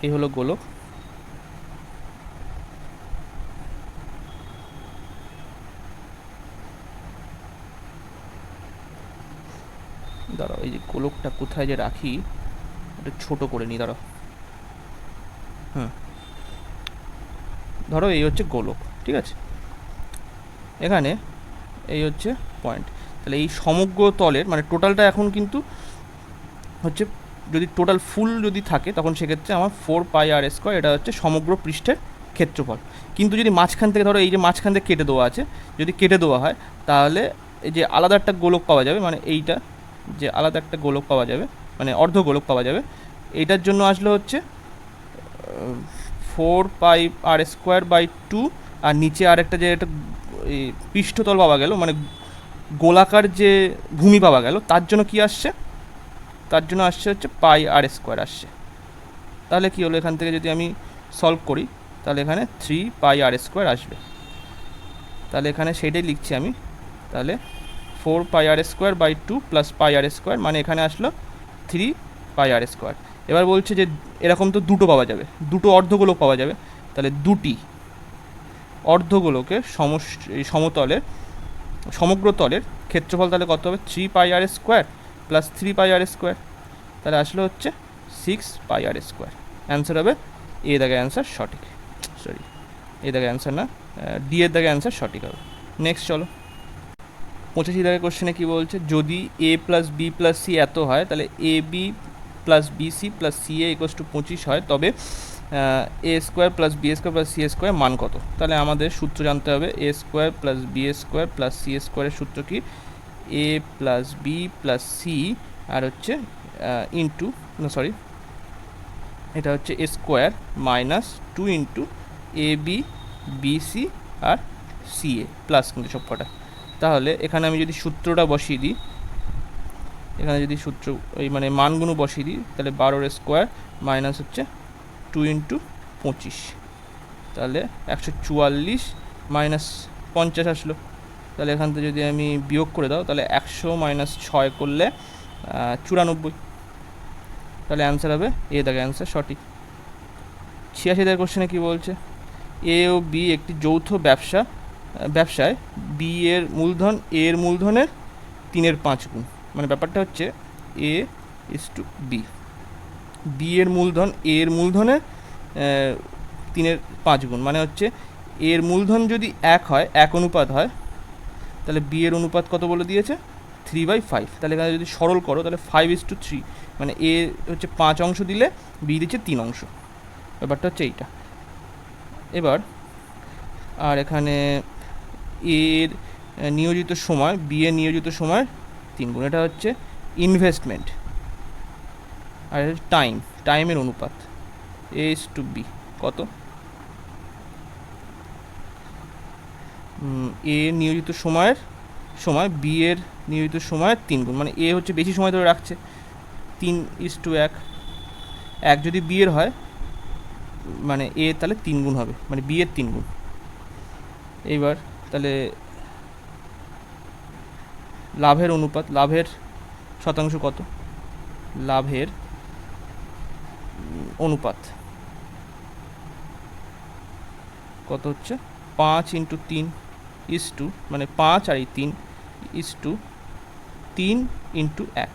এই হলো গোলক, দাঁড়াও এই যে গোলকটা কোথায় যে রাখি, এটা ছোট করে নিই, দাঁড়াও। ধরো এই হচ্ছে গোলক, ঠিক আছে, এখানে এই হচ্ছে পয়েন্ট, তাহলে এই সমগ্র তলের মানে টোটালটা এখন কিন্তু হচ্ছে, যদি টোটাল ফুল যদি থাকে তখন সেক্ষেত্রে আমার 4πr², এটা হচ্ছে সমগ্র পৃষ্ঠের ক্ষেত্রফল। কিন্তু যদি মাঝখান থেকে ধরো এই যে মাঝখান থেকে কেটে দেওয়া আছে, যদি কেটে দেওয়া হয় তাহলে এই যে আলাদা একটা গোলক পাওয়া যাবে, মানে এইটা যে আলাদা একটা গোলক পাওয়া যাবে, মানে অর্ধ গোলক পাওয়া যাবে, এইটার জন্য আসলে হচ্ছে 4πr²/2, আর নিচে আরেকটা যে একটা পৃষ্ঠতল পাওয়া গেল, মানে গোলাকার যে ভূমি পাওয়া গেল, তার জন্য কি আসছে, তার জন্য আসছে হচ্ছে πr² আসছে। তাহলে কি হলো, এখান থেকে যদি আমি সলভ করি তাহলে এখানে 3πr² আসবে, তাহলে এখানে সেইটাই লিখছি আমি, তাহলে 4πr²/2 + πr², মানে এখানে আসলো 3πr²। এবার বলছে যে এরকম তো দুটো পাওয়া যাবে, দুটো অর্ধগোলক পাওয়া যাবে, তাহলে দুটি অর্ধগোলকের সমতলের সমগ্র তলের ক্ষেত্রফল তাহলে কত হবে? 3πr² + 3πr², তাহলে আসলে হচ্ছে 6πr²। অ্যান্সার হবে এ দাগের অ্যান্সার সঠিক, সরি এ দাগের অ্যান্সার না, ডি এর দাগের অ্যান্সার সঠিক হবে। নেক্সট চলো 85 দাগের কোশ্চেনে কী বলছে, যদি a + b + c এত হয়, তাহলে ab + bc + ca = 25 হয়, তবে a² + b² + c² মান কত? তাহলে আমাদের সূত্র জানতে হবে, a² + b² + c² এর সূত্র কি? a + b + c আর হচ্ছে ইন্টু, সরি এটা হচ্ছে a² - 2 ইন্টু ab bc আর ca প্লাস কিন্তু সব কটা। তাহলে এখানে আমি যদি সূত্রটা বসিয়ে দিই, এখানে যদি সূত্র ওই মানে মানগুলো বসিয়ে দিই, তাহলে 12² মাইনাস হচ্ছে 2 ইন্টু 25, তাহলে 144 মাইনাস 50 আসলো। তাহলে এখান থেকে যদি আমি বিয়োগ করে দাও, তাহলে 100 মাইনাস 6 করলে 94, তাহলে অ্যান্সার হবে এ দাগের অ্যান্সার সঠিক। 86 দাগের কোশ্চেনে কী বলছে, এ ও বি একটি যৌথ ব্যবসায় বি এর মূলধন এ এর মূলধনের 3/5 গুণ, মানে ব্যাপারটা হচ্ছে a = b, বি এর মূলধন এ এর মূলধনের 3/5 গুণ, মানে হচ্ছে এর মূলধন যদি 1 হয়, 1 অনুপাত হয়, তাহলে বি এর অনুপাত কত বলে দিয়েছে? 3/5। তাহলে এখানে যদি সরল করো তাহলে 5:3, মানে এ হচ্ছে 5 অংশ দিলে বি দিচ্ছে 3 অংশ, ব্যাপারটা হচ্ছে এইটা। এবার আর এখানে এর নিয়োজিত সময়, বি এর নিয়োজিত সময় 3 গুণ, এটা হচ্ছে ইনভেস্টমেন্ট, আর টাইম, টাইমের অনুপাত A/B কত? এ নিয়োজিত সময় বি এর নিয়োজিত সময়ের 3 গুণ, মানে এ হচ্ছে বেশি সময় ধরে রাখছে, 3:1। এক যদি বি এর হয় মানে এ তাহলে 3 গুণ হবে, মানে বি এর 3 গুণ। এইবার তাহলে লাভের অনুপাত, লাভের শতাংশ কত? লাভের অনুপাত কত হচ্ছে? 5x3 মানে 5 আর এই 3:3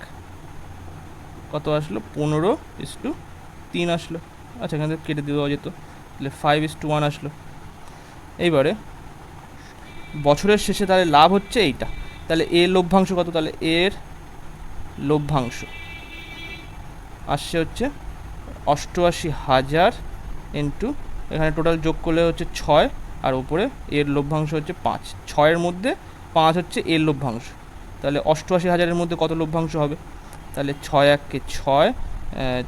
কত আসলো? 15:3 আসলো। আচ্ছা, এখান থেকে কেটে দেওয়া যেত, তাহলে 5:1 আসলো। এইবারে বছরের শেষে তাহলে লাভ হচ্ছে এইটা, তাহলে এর লভ্যাংশ কত? তাহলে এর লভ্যাংশ আসছে হচ্ছে 88,000 ইন্টু, এখানে টোটাল যোগ করলে হচ্ছে 6, আর উপরে এর লভ্যাংশ হচ্ছে 5। 6-এর মধ্যে 5 হচ্ছে এর লভ্যাংশ, তাহলে 88,000-এর মধ্যে কত লভ্যাংশ হবে? তাহলে 6 × 6,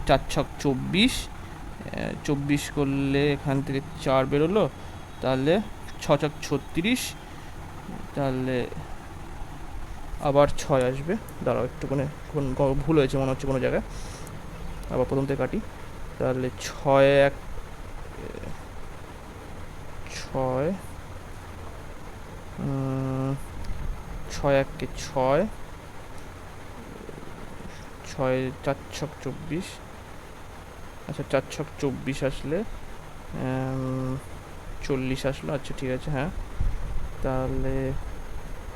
4 × 24, 24 করলে এখান থেকে 4 বেরোলো, তাহলে 6 × 36, তাহলে আবার 6 আসবে। দাঁড়াও একটুখানি, ভুল হয়েছে মনে হচ্ছে কোনো জায়গায়, আবার প্রথম থেকে কাটি। তাহলে 6 × 6, 6 × 6, 6 4 × 24, আচ্ছা 4 × 24 আসলে 40 আসলো। আচ্ছা ঠিক আছে, হ্যাঁ। তাহলে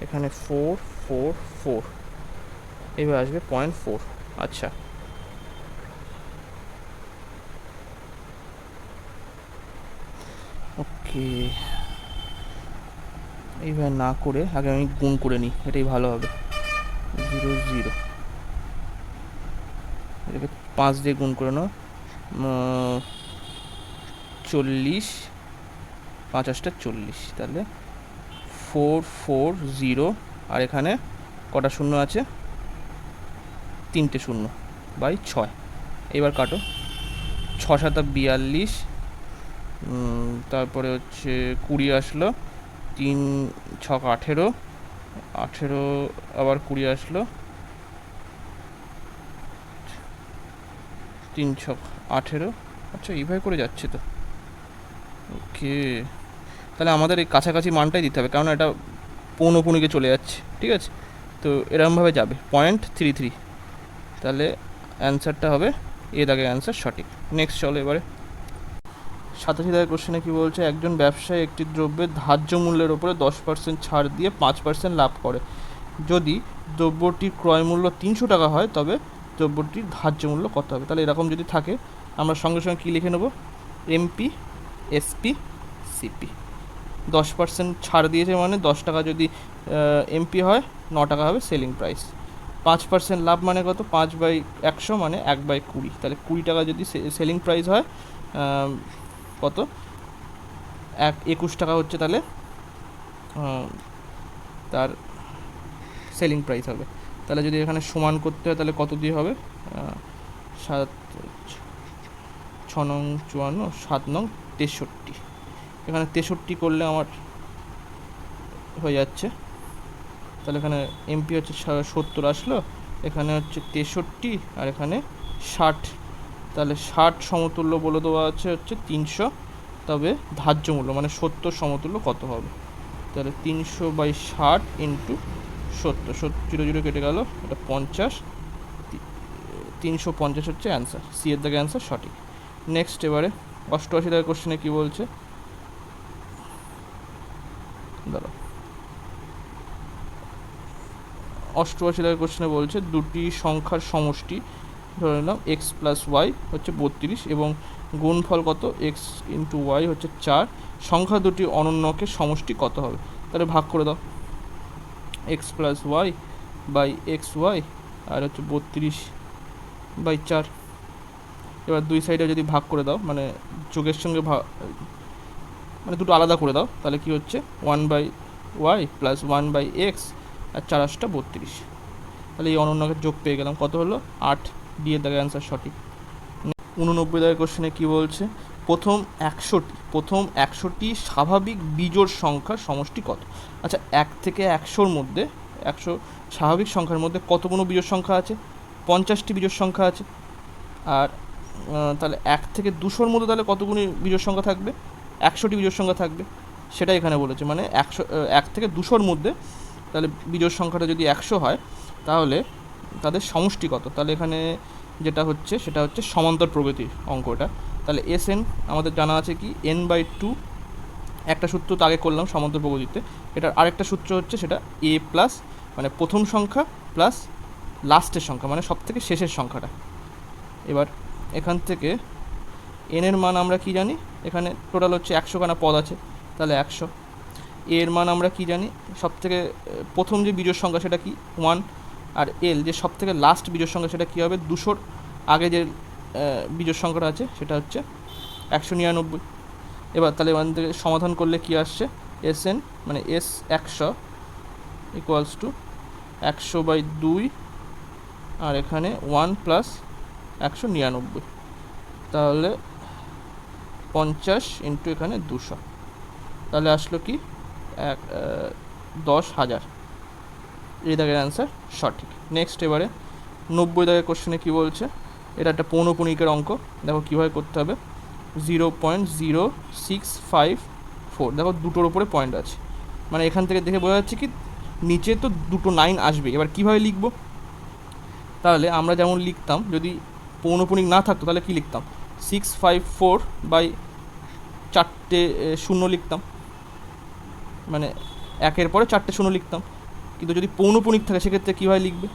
এখানে 4 4 4, এবার আসবে 0.4। আচ্ছা, ওকে। এইভাবে না করে আগে আমি গুণ করে নিই, এটাই ভালো হবে। 0 0, এটাকে 5 দিয়ে গুণ করে নাও, 40, 5 × 40, তাহলে 440, আর এখানে কটা শূন্য আছে? 3টে শূন্য, বাই 6। এবার কাটো, 6 × 7 = 42, তারপরে হচ্ছে 20 আসলো, 3 × 6 = 18, 18 আবার 20 আসলো, 3 × 6 = 18। আচ্ছা, এইভাবে করে যাচ্ছে তো, ওকে। তাহলে আমাদের এই কাছাকাছি মানটাই দিতে হবে, কারণ এটা পৌনপুনিকে চলে যাচ্ছে, ঠিক আছে? তো এরকমভাবে যাবে 0.33, তাহলে অ্যান্সারটা হবে এ দাগের অ্যান্সার সঠিক। নেক্সট চলো এবারে 87 দাগের কোশ্চেনে কী বলছে? একজন ব্যবসায়ী একটি দ্রব্যের ধার্য মূল্যের ওপরে 10% ছাড় দিয়ে 5% লাভ করে। যদি দ্রব্যটির ক্রয় মূল্য 300 টাকা হয়, তবে দ্রব্যটির ধার্য মূল্য কত হবে? তাহলে এরকম যদি থাকে, আমরা সঙ্গে সঙ্গে কী লিখে নেব? MP, SP, CP. 10% ছাড় দিয়েছে মানে 10 টাকা যদি এমপি হয়, 9 টাকা হবে সেলিং প্রাইস। 5% লাভ মানে কত? 5/100 মানে 1/20, তাহলে 20 টাকা যদি সেলিং প্রাইস হয়, কত? 21 টাকা হচ্ছে তাহলে তার সেলিং প্রাইস হবে। তাহলে যদি এখানে সমান করতে হয়, তাহলে কত দিয়ে হবে? 7 6 নং 54, 7 নং 63। এখানে 63 করলে আমার হয়ে যাচ্ছে, তাহলে এখানে এমপি হচ্ছে 70 আসলো, এখানে হচ্ছে 63, আর এখানে 60, তাহলে 60 সমতুল্য বলে দেওয়া আছে হচ্ছে 300, তবে ধার্য মূল্য মানে 70 সমতুল্য কত হবে? তাহলে 300/60 ইন্টু 70, 0 0 কেটে গেল, এটা 50, 350 হচ্ছে অ্যান্সার, সি এর দাগে অ্যান্সার সঠিক। নেক্সট এবারে 88 দাগের কোশ্চেনে কী বলছে? দাঁড়াও, 88 দাগের কোশ্চেনে বলছে দুটি সংখ্যার সমষ্টি, ধরে নিলাম এক্স প্লাস ওয়াই হচ্ছে 32, এবং গুণফল কত? এক্স ইন্টু ওয়াই হচ্ছে 4। সংখ্যা দুটি অনন্যকে সমষ্টি কত হবে? তাহলে ভাগ করে দাও, X plus Y by X Y, আর হচ্ছে 32/4। এবার দুই সাইডে যদি ভাগ করে দাও, মানে যোগের সঙ্গে মানে দুটো আলাদা করে দাও, তাহলে কি হচ্ছে? 1/y প্লাস 1/x, আর 4 × 8 = 32। তাহলে এই অনন্যকের যোগ পেয়ে গেলাম, কত হলো? 8। ডি এর দাগের অ্যান্সার সঠিক। 89 দাগের কোশ্চেনে কী বলছে, প্রথম একশোটি স্বাভাবিক বিজোড় সংখ্যার সমষ্টি কত? আচ্ছা, 1 থেকে 100-র মধ্যে 100 স্বাভাবিক সংখ্যার মধ্যে কতগুলো বিজোড় সংখ্যা আছে? 50টি বিজোড় সংখ্যা আছে। আর তাহলে 1 থেকে 200-র মধ্যে তাহলে কতগুলো বিজোড় সংখ্যা থাকবে? 100টি বিজোড় সংখ্যা থাকবে, সেটা এখানে বলেছে। মানে 1 থেকে 200-র মধ্যে তাহলে বিজোড় সংখ্যাটা যদি 100 হয় তাহলে তাদের সমষ্টি কত? তাহলে এখানে যেটা হচ্ছে সেটা হচ্ছে সমান্তর প্রগতির অঙ্কটা। তাহলে এস এন আমাদের জানা আছে কি n/2, একটা সূত্র তো আগে করলাম সমান্তর প্রগতিতে। এটার আরেকটা সূত্র হচ্ছে সেটা a প্লাস মানে প্রথম সংখ্যা প্লাস লাস্টের সংখ্যা মানে সব থেকে শেষের সংখ্যাটা। এবার এখান থেকে n এর মান আমরা কি জানি, এখানে টোটাল হচ্ছে 100খানা পদ আছে, তাহলে 100। এর মান আমরা কি জানি, সব থেকে প্রথম যে বিজোড় সংখ্যা সেটা কি 1, আর এল যে সব থেকে লাস্ট বিজোড় সংখ্যা সেটা কী হবে, 200-র আগে যে বিজোড় সংখ্যাটা আছে সেটা হচ্ছে 199। এবার তাহলে এখান থেকে সমাধান করলে কি আসছে, এস এন মানে এস 100 ইকুয়ালস টু 100/2 আর এখানে 1 প্লাস 199, তাহলে 50 ইন্টু এখানে 200, তাহলে আসলো কি 10,000। এই দাগের অ্যান্সার সঠিক। নেক্সট এবারে 90 দাগের কোশ্চেনে কী বলছে, এটা একটা পৌনঃপুনিকের অঙ্ক। দেখো কীভাবে করতে হবে, 0.0654, দেখো দুটোর ওপরে পয়েন্ট আছে, মানে এখান থেকে দেখে বোঝা যাচ্ছে কি নিচে তো দুটো 9 আসবে। এবার কীভাবে লিখব, তাহলে আমরা যেমন লিখতাম যদি পৌনঃপুনিক না থাকতো তাহলে কী লিখতাম, 654/4 শূন্য লিখতাম, মানে 1-এর পরে 4টে শূন্য লিখতাম। কিন্তু যদি পৌনঃপুনিক থাকে সেক্ষেত্রে কীভাবে লিখবে,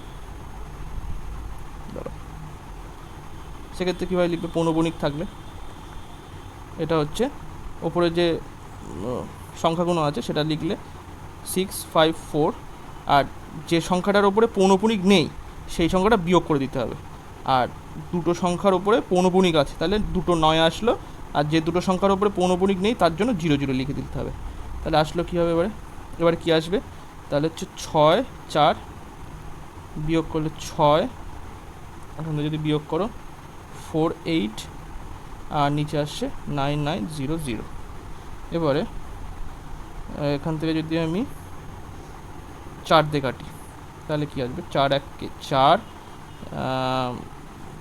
সেক্ষেত্রে কীভাবে লিখবে পৌনঃপুনিক থাকলে, এটা হচ্ছে ওপরে যে সংখ্যাগুলো আছে সেটা লিখলে 654, আর যে সংখ্যাটার ওপরে পৌনঃপুনিক নেই সেই সংখ্যাটা বিয়োগ করে দিতে হবে। আর দুটো সংখ্যার ওপরে পৌনঃপুনিক আছে তাহলে দুটো 9 আসলো, আর যে দুটো সংখ্যার ওপরে পৌনঃপুনিক নেই তার জন্য 0 লিখে দিতে হবে। তাহলে আসলো কী হবে এবারে কী আসবে, তাহলে হচ্ছে 6 4 বিয়োগ করলে 6, এখন যদি বিয়োগ করো 4 8, আর নিচে আসছে 9900। এবারে এখান থেকে যদি আমি 4 দিয়ে কাটি তাহলে কী আসবে, 4 1 4,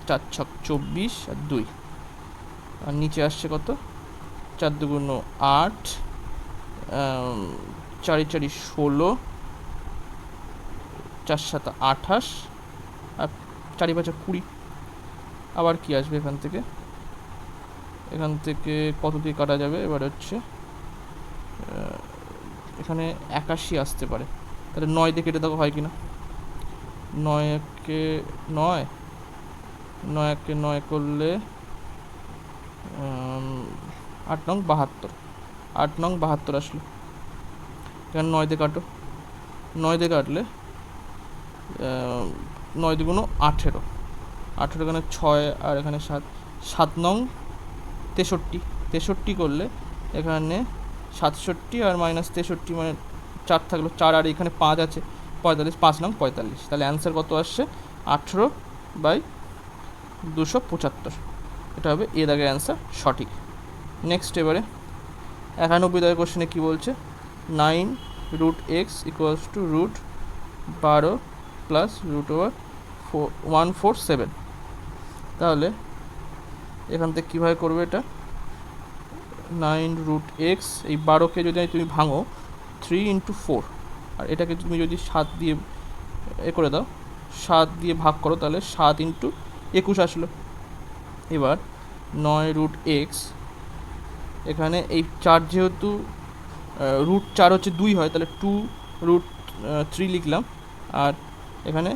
4 6 24 আর 2, আর নিচে আসছে কত 4 2 8, 4 4 16, 4 7 28 আর 4 5 20। আবার কি আসবে এখান থেকে কত দিয়ে কাটা যাবে, এবার হচ্ছে এখানে 81 আসতে পারে, তাহলে 9 দিয়ে কেটে দেখো হয় কি না, 9 1 9, 9 1 9 করলে 8 9 72, 8 9 72 আসলো। এখানে 9 দিয়ে কাটো, 9 দিয়ে কাটলে 9 2 18, 18 এখানে 6 আর এখানে 7, 7 9 63 করলে এখানে 67 আর -63 মানে 4 থাকলো, 4 আর এখানে 5 আছে 45, 5 9 45, তাহলে অ্যান্সার কত আসছে 18/275, এটা হবে এ দাগের অ্যান্সার সঠিক। নেক্সট এবারে 91 দাগের কোশ্চেনে কী বলছে, 9√x ইকুয়ালস টু √12 প্লাস √147, তাহলে এখান থেকে কীভাবে করবে এটা, 9√x এই 12কে যদি তুমি ভাঙো 3 × 4, আর এটাকে তুমি যদি 7 দিয়ে করে দাও, 7 দিয়ে ভাগ করো তাহলে 7 × 21 আসলো। এবার 9√x এখানে এই 4 যেহেতু √4 হচ্ছে 2 হয় তাহলে 2√3 লিখলাম, আর এখানে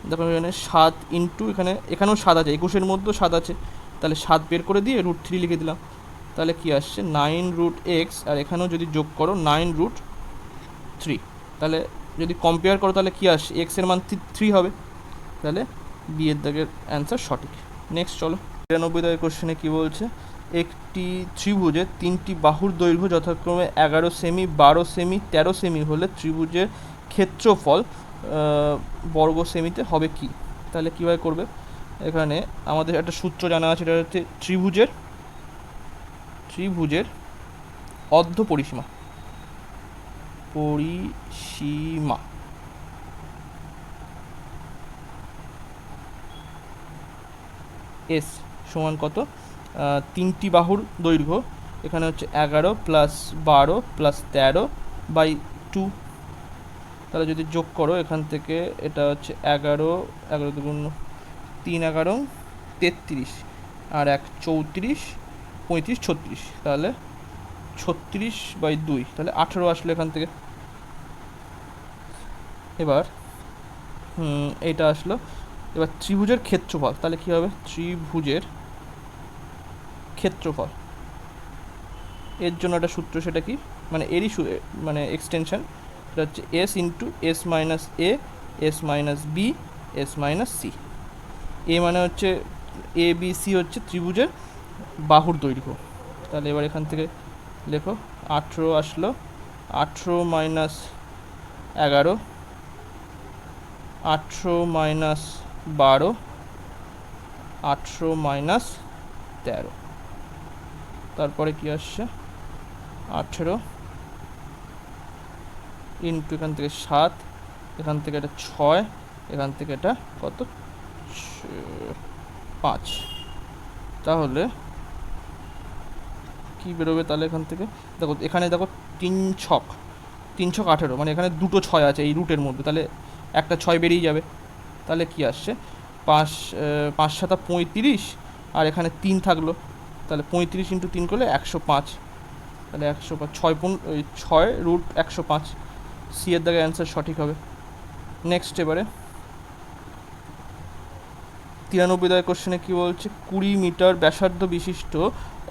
দেখো এখানে 7 ইন্টু এখানেও 7 আছে, 21-এর মধ্যেও 7 আছে, তাহলে 7 বের করে দিয়ে √3 লিখে দিলাম, তাহলে কি আসছে 9√x, আর এখানেও যদি যোগ করো 9√3, তাহলে যদি কম্পেয়ার করো তাহলে কি আসছে x এর মান 3 হবে, তাহলে বি এর দাগের অ্যান্সার সঠিক। নেক্সট চলো 93 দাগের কোশ্চেনে কী বলছে, একটি ত্রিভুজের 3টি বাহুর দৈর্ঘ্য যথাক্রমে 11 সেমি 12 সেমি 13 সেমি হলে ত্রিভুজের ক্ষেত্রফল বর্গ সেমিতে হবে কি, তাহলে কীভাবে করবে, এখানে আমাদের একটা সূত্র জানা আছে, এটা হচ্ছে ত্রিভুজের অর্ধ পরিসীমা এস সমান কত, তিনটি বাহুর দৈর্ঘ্য এখানে হচ্ছে 11 প্লাস 12 প্লাস 13/2। তাহলে যদি যোগ করো এখান থেকে, এটা হচ্ছে 11 দুগুণ 3 11 33 আর 1 34 35 36, তাহলে 36/2, তাহলে 18 আসলো এখান থেকে। এবার এইটা আসলো। এবার ত্রিভুজের ক্ষেত্রফল, তাহলে কী হবে, ত্রিভুজের ক্ষেত্রফল এর জন্য একটা সূত্র, সেটা কি মানে এরই মানে এক্সটেনশন, এটা হচ্ছে S into S minus A S minus B S minus C. A মানে হচ্ছে এ বি সি হচ্ছে ত্রিভুজের বাহুর দৈর্ঘ্য। তাহলে এবার এখান থেকে লেখো 18 আসলো, 18 মাইনাস 11, 18 মাইনাস 12, 18 মাইনাস 13, তারপরে কি আসছে 18 ইন্টু এখান থেকে 7, এখান থেকে এটা 6, এখান থেকে এটা কত 5। তাহলে কি বেরোবে, তাহলে এখান থেকে দেখো, এখানে দেখো 3 ছক 18, মানে এখানে দুটো 6 আছে এই রুটের মধ্যে, তাহলে একটা 6 বেরিয়ে যাবে। তাহলে কি আসছে 5 5 7 35, আর এখানে 3 থাকলো, তাহলে 35 ইন্টু 3 করলে 105, তাহলে 105 6 রুট 105, সি এর দাগে অ্যান্সার সঠিক হবে। নেক্সট এবারে 93 দাগের কোশ্চেনে কী বলছে, 20 মিটার ব্যাসার্ধ বিশিষ্ট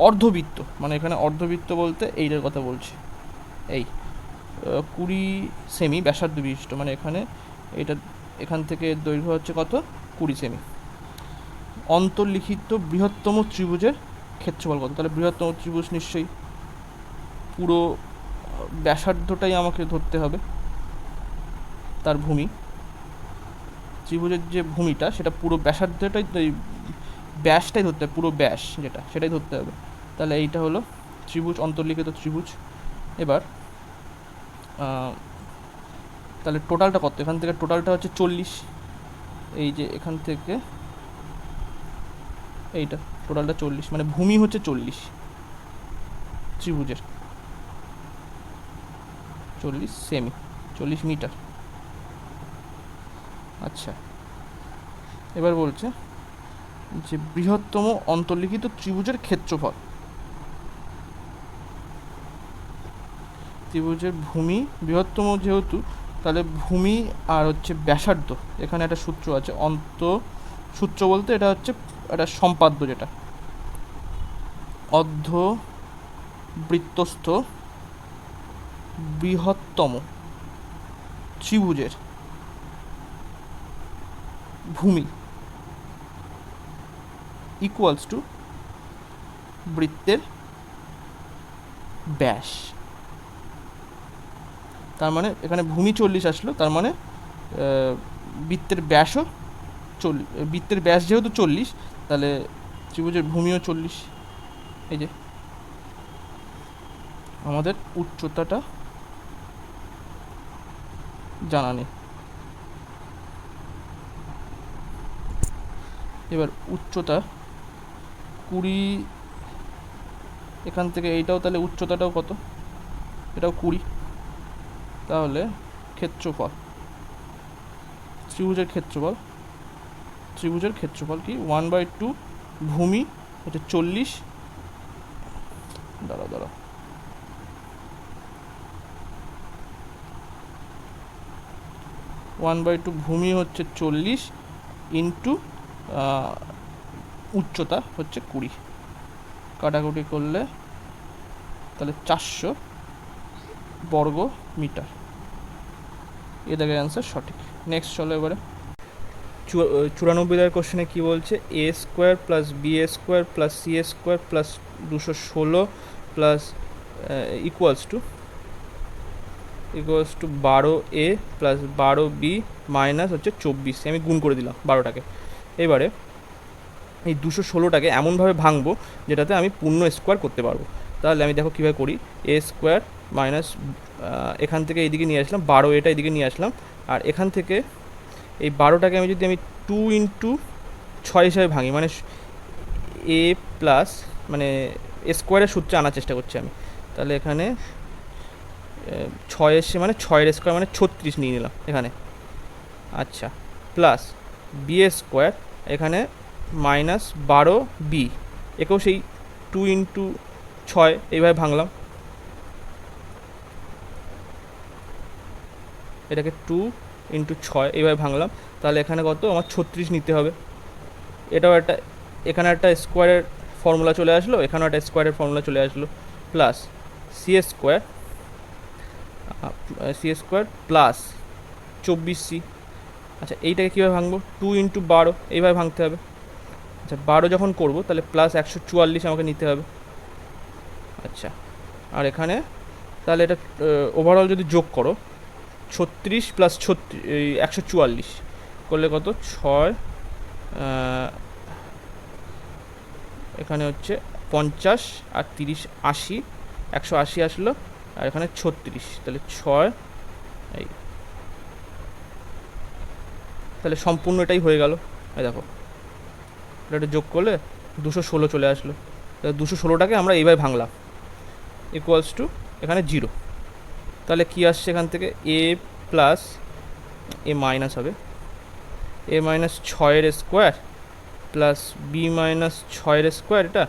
অর্ধবৃত্ত, মানে এখানে অর্ধবৃত্ত বলতে এইটার কথা বলছে, এই 20 সেমি ব্যাসার্ধ বিশিষ্ট, মানে এখানে এটা এখান থেকে দৈর্ঘ্য হচ্ছে কত 20 সেমি, অন্তর্লিখিত বৃহত্তম ত্রিভুজের ক্ষেত্রফল কত। তাহলে বৃহত্তম ত্রিভুজ নিশ্চয়ই পুরো ব্যাসার্ধটাই আমাকে ধরতে হবে, তার ভূমি, ত্রিভুজের যে ভূমিটা সেটা পুরো ব্যাসার্ধটাই, ব্যাসটাই ধরতে হবে, পুরো ব্যাস যেটা সেটাই ধরতে হবে। তাহলে এইটা হলো ত্রিভুজ, অন্তর্লিখিত ত্রিভুজ। এবার তাহলে টোটালটা কত, এখান থেকে টোটালটা হচ্ছে 40, এই যে এখান থেকে এইটা টোটালটা 40, মানে ভূমি হচ্ছে 40 ত্রিভুজের, 40 সেমি, 40 মিটার। আচ্ছা, এবার বলছে যে বৃহত্তম অন্তর্লিখিত ত্রিভুজের ক্ষেত্রফল, ত্রিভুজের ভূমি বৃহত্তম যেহেতু, তাহলে ভূমি আর হচ্ছে ব্যাসার্ধ, এখানে একটা সূত্র আছে, সূত্র বলতে এটা হচ্ছে একটা সম্পাদ্য, যেটা অর্ধবৃত্তস্থ বৃহত্তম ত্রিভুজের ভূমি ইকুয়ালস টু বৃত্তের ব্যাস। তার মানে এখানে ভূমি 40 আসলো, তার মানে বৃত্তের ব্যাসও বৃত্তের ব্যাস যেহেতু 40, তাহলে ত্রিভুজের ভূমিও 40। এই যে আমাদের উচ্চতাটা জানা নেই, এবার উচ্চতা 20, এখান থেকে এইটাও, তাহলে উচ্চতাটাও কত, এটাও 20, তাহলে ক্ষেত্রফল, ত্রিভুজের ক্ষেত্রফল কি 1/2 ভূমি হচ্ছে 40, দাঁড়া 1/2 ভূমি হচ্ছে 40 ইন্টু উচ্চতা হচ্ছে 20, কাটাকুটি করলে তাহলে 400 বর্গ মিটার, এ দাগের অ্যান্সার সঠিক। নেক্সট চলো এবারে 94 দাগের কোশ্চেনে কী বলছে, A square plus B A square plus C A square plus 216 plus equals to 12a প্লাস 12b মাইনাস হচ্ছে 24, আমি গুণ করে দিলাম 12টাকে। এবারে এই 216টাকে এমনভাবে ভাঙবো যেটাতে আমি পূর্ণ স্কোয়ার করতে পারবো। তাহলে আমি দেখো কীভাবে করি, এ স্কোয়ার মাইনাস এখান থেকে এইদিকে নিয়ে আসলাম 12, এটা এদিকে নিয়ে আসলাম, আর এখান থেকে এই 12টাকে আমি যদি 2 ইন্টু 6 হিসাবে ভাঙি, মানে এ প্লাস মানে স্কোয়ারের সূত্রে আনার চেষ্টা করছি আমি। তাহলে এখানে 6 এসে মানে 6 স্কোয়ার মানে 36 নিয়ে নিলাম এখানে। আচ্ছা, প্লাস বি স্কোয়ার এখানে মাইনাস 12b, একেও সেই 2 ইন্টু 6 এইভাবে ভাঙলাম, এটাকে 2 ইন্টু 6 এইভাবে ভাঙলাম। তাহলে এখানে কত আমার 36 নিতে হবে। এটাও একটা, এখানে একটা স্কোয়ারের ফর্মুলা চলে আসলো, এখানেও একটা স্কোয়ারের ফর্মুলা চলে আসলো, plus C square plus 24c। আচ্ছা, এইটাকে কীভাবে ভাঙবো, 2 ইন্টু 12 এইভাবে ভাঙতে হবে। আচ্ছা, 12 যখন করবো তাহলে প্লাস 144 আমাকে নিতে হবে। আচ্ছা, আর এখানে তাহলে এটা ওভারঅল যদি যোগ করো 36 প্লাস 144 করলে কত, 6 এখানে হচ্ছে 50 আর 30 80, 180 আসলো, আর এখানে 36, তাহলে 6 এই, তাহলে সম্পূর্ণ এটাই হয়ে গেল। এই দেখো এটা যোগ করলে 216 চলে আসলো। তাহলে 216টাকে আমরা এইভাবে ভাঙলাম, ইকুয়ালস টু এখানে 0। তাহলে কি আসছে এখান থেকে, এ প্লাস এ মাইনাস হবে A minus 6 square plus B minus 6 square, এটা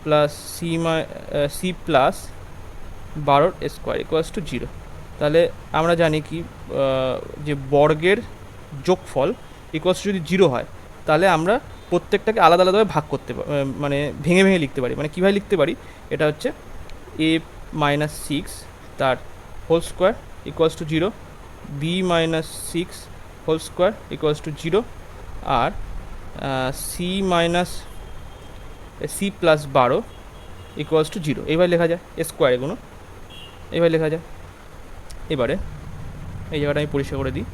plus C plus 12 square equals to 0। তাহলে আমরা জানি কি, যে বর্গের যোগফল ইকুয়ালস যদি 0 হয় তাহলে আমরা প্রত্যেকটাকে আলাদা আলাদাভাবে ভাগ করতে মানে ভেঙে ভেঙে লিখতে পারি। মানে কীভাবে লিখতে পারি, এটা হচ্ছে এ মাইনাস 6 তার whole square equals to 0, B minus 6 whole square equals to 0, আর সি প্লাস 12 ইকুয়ালস টু 0। এইভাবে লেখা যায়, স্কোয়ার এগুলো এইভাবে লেখা যায়। এবারে এই জায়গাটা আমি পরিষ্কার করে দিই।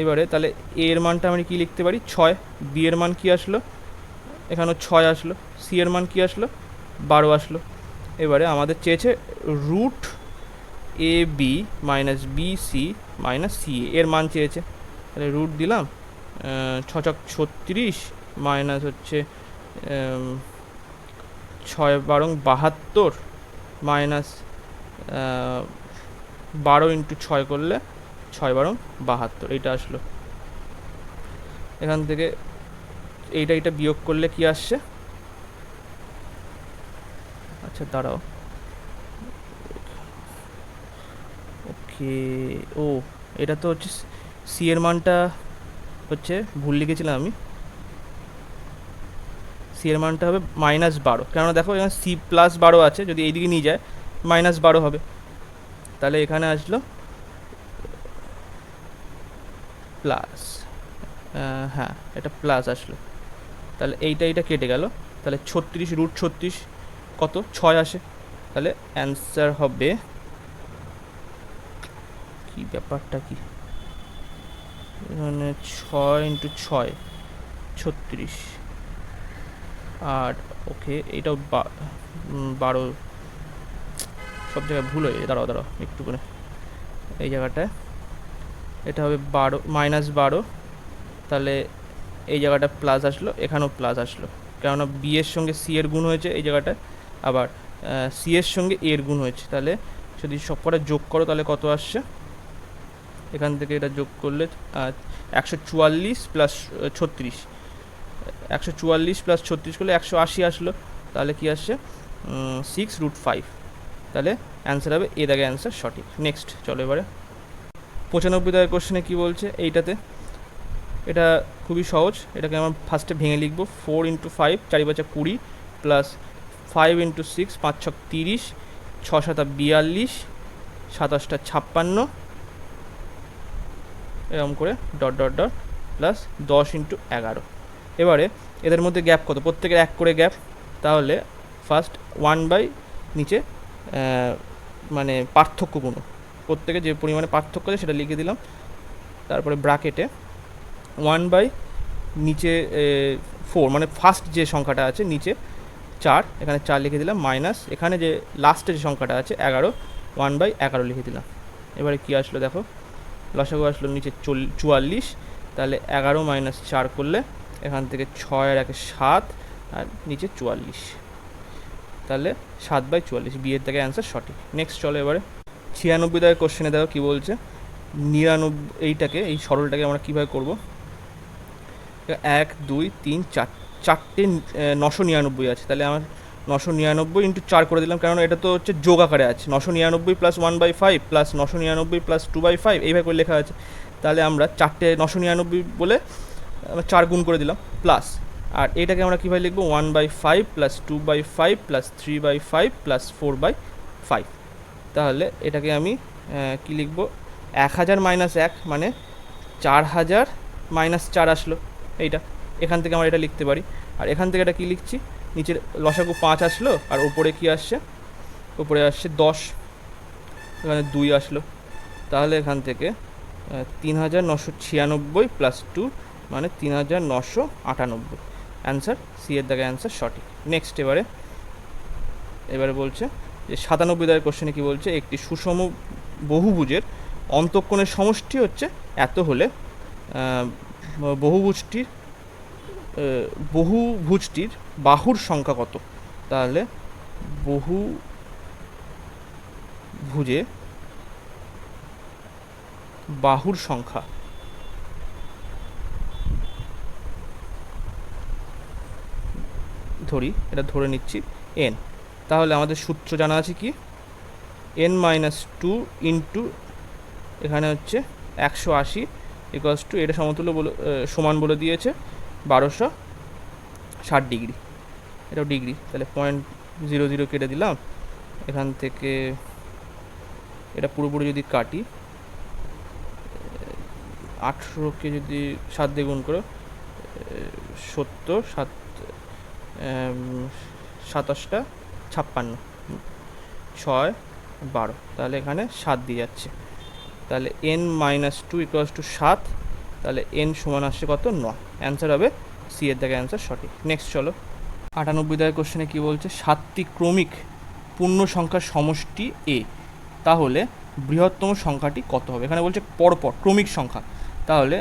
এবারে তাহলে এ এর মানটা আমি কী লিখতে পারি, 6, বি এর মান কী আসলো, এখানেও 6 আসলো, সি এর মান কী আসলো, 12 আসলো। এবারে আমাদের চেয়েছে root A B minus B C minus C এর মান চেয়েছে। তাহলে রুট দিলাম 6 36 মাইনাস হচ্ছে 6 12 72 মাইনাস 12 ইন্টু 6 করলে 6 12 72, এইটা আসলো। এখান থেকে এইটা বিয়োগ করলে কি আসছে, আচ্ছা দাঁড়াও, ওকে, ও এটা তো হচ্ছে সি এর মানটা হচ্ছে ভুল লিখেছিলাম আমি, সি এর মানটা হবে -12, কেননা দেখো এখানে সি প্লাস 12 আছে, যদি এইদিকে নিয়ে যায় -12 হবে। তাহলে এখানে আসলো প্লাস, হ্যাঁ এটা প্লাস আসলো। তাহলে এইটা কেটে গেল, তাহলে 36 রুট 36 কত, 6 আসে। তাহলে অ্যান্সার হবে, কি ব্যাপারটা কি, এখানে 6 ইন্টু 6 36, আর ওকে এইটাও 12, সব জায়গায় ভুল হয়ে যায়, দাঁড়াও একটু করে, এই জায়গাটায় এটা হবে 12 -12, তাহলে এই জায়গাটা প্লাস আসলো, এখানেও প্লাস আসলো, কেননা বি এর সঙ্গে সি এর গুণ হয়েছে এই জায়গাটায়, আবার সি এর সঙ্গে এ এর গুণ হয়েছে। তাহলে যদি সব কটা যোগ করো তাহলে কত আসছে, এখান থেকে এটা যোগ করলে 144 প্লাস 36, 144 প্লাস 36 করলে 180 আসলো। তাহলে কি আসছে, 6√5। তাহলে অ্যান্সার হবে এ দাগে অ্যান্সার সঠিক। নেক্সট চলো এবারে 95 দাগের কোশ্চেনে কী বলছে, এইটাতে এটা খুবই সহজ, এটাকে আমরা ফার্স্টে ভেঙে লিখবো, 4 ইন্টু 5 4 5 20 প্লাস 5 ইন্টু 6 5 6 30, 6 7 42, 27 56, এরকম করে dot dot dot plus 10 into 11। এবারে এদের মধ্যে গ্যাপ কত, প্রত্যেকের 1 করে গ্যাপ, তাহলে ফার্স্ট 1 বাই নিচে মানে পার্থক্য গুণ, প্রত্যেকে যে পরিমাণে পার্থক্য আছে সেটা লিখে দিলাম, তারপরে ব্র্যাকেটে 1 বাই নিচে 4, মানে ফার্স্ট যে সংখ্যাটা আছে নিচে 4, এখানে 4 লিখে দিলাম, মাইনাস এখানে যে লাস্টে যে সংখ্যাটা আছে 11, 1/11 লিখে দিলাম। এবারে কি আসলো দেখো, লসাগু আসলো নিচে 44, তাহলে 11 - 4 করলে এখান থেকে 6 আর 1 7, আর নিচে 44, তাহলে 7/44, বিয়ের থেকে অ্যান্সার সঠিক। নেক্সট চলো এবারে 96 দাগের কোশ্চেনে দেখো কী বলছে। 99, এই সরলটাকে আমরা কীভাবে করবো, 1 2 3 4, চারটে 999 আছে, তাহলে আমার 999 ইন্টু 4 করে দিলাম, কারণ এটা তো হচ্ছে যোগ আকারে আছে, 999 প্লাস 1/5 প্লাস 999 প্লাস 2/5 এইভাবে করে লেখা আছে। তাহলে আমরা চারটে 999 বলে 4 গুণ করে দিলাম, প্লাস আর এটাকে আমরা কীভাবে লিখবো, 1/5 প্লাস 2/5 প্লাস 3/5 প্লাস 4/5। তাহলে এটাকে আমি কি লিখবো, 1000 মাইনাস 1 মানে 4000 মাইনাস 4 আসলো, এইটা এখান থেকে আমরা এটা লিখতে পারি। আর এখান থেকে এটা কী লিখছি, নিচের লসাগু 5 আসলো, আর ওপরে কি আসছে, ওপরে আসছে 10, এখানে 2 আসলো, তাহলে এখান থেকে 3996 প্লাস 2 মানে 3998, অ্যান্সার সি এর দাগে অ্যান্সার সঠিক। নেক্সট এবারে বলছে যে 97 দাগের কোশ্চেনে কি বলছে, একটি সুষম বহুভুজের অন্তঃকোণের সমষ্টি হচ্ছে এত হলে বহুভুজটির বাহুর সংখ্যা কত। তাহলে বহুভুজে বাহুর সংখ্যা এটা ধরে নিচ্ছি n। তাহলে আমাদের সূত্র জানা আছে কি, n-2 ইন্টু এখানে হচ্ছে 180 ইকুয়ালস টু, এটা সমতুল্য সমান বলে দিয়েছে 1260 ডিগ্রি, এটাও ডিগ্রি, তাহলে 0.00 কেটে দিলাম, এখান থেকে এটা পুরোপুরি যদি কাটি, 18কে যদি 7 দিয়ে গুণ করো 70, 7 27টা 56, 6 12, তাহলে এখানে 7 দিয়ে যাচ্ছে, তাহলে n-2 ইকুয়ালস টু 7, তাহলে n সমান আসছে কত, 9, অ্যান্সার হবে সি এর দাগে অ্যান্সার সঠিক। নেক্সট চলো 98 দাগের কোশ্চেনে কী বলছে, 7টি ক্রমিক পূর্ণ সংখ্যার সমষ্টি এ, তাহলে বৃহত্তম সংখ্যাটি কত হবে। এখানে বলছে পরপর ক্রমিক সংখ্যা, তাহলে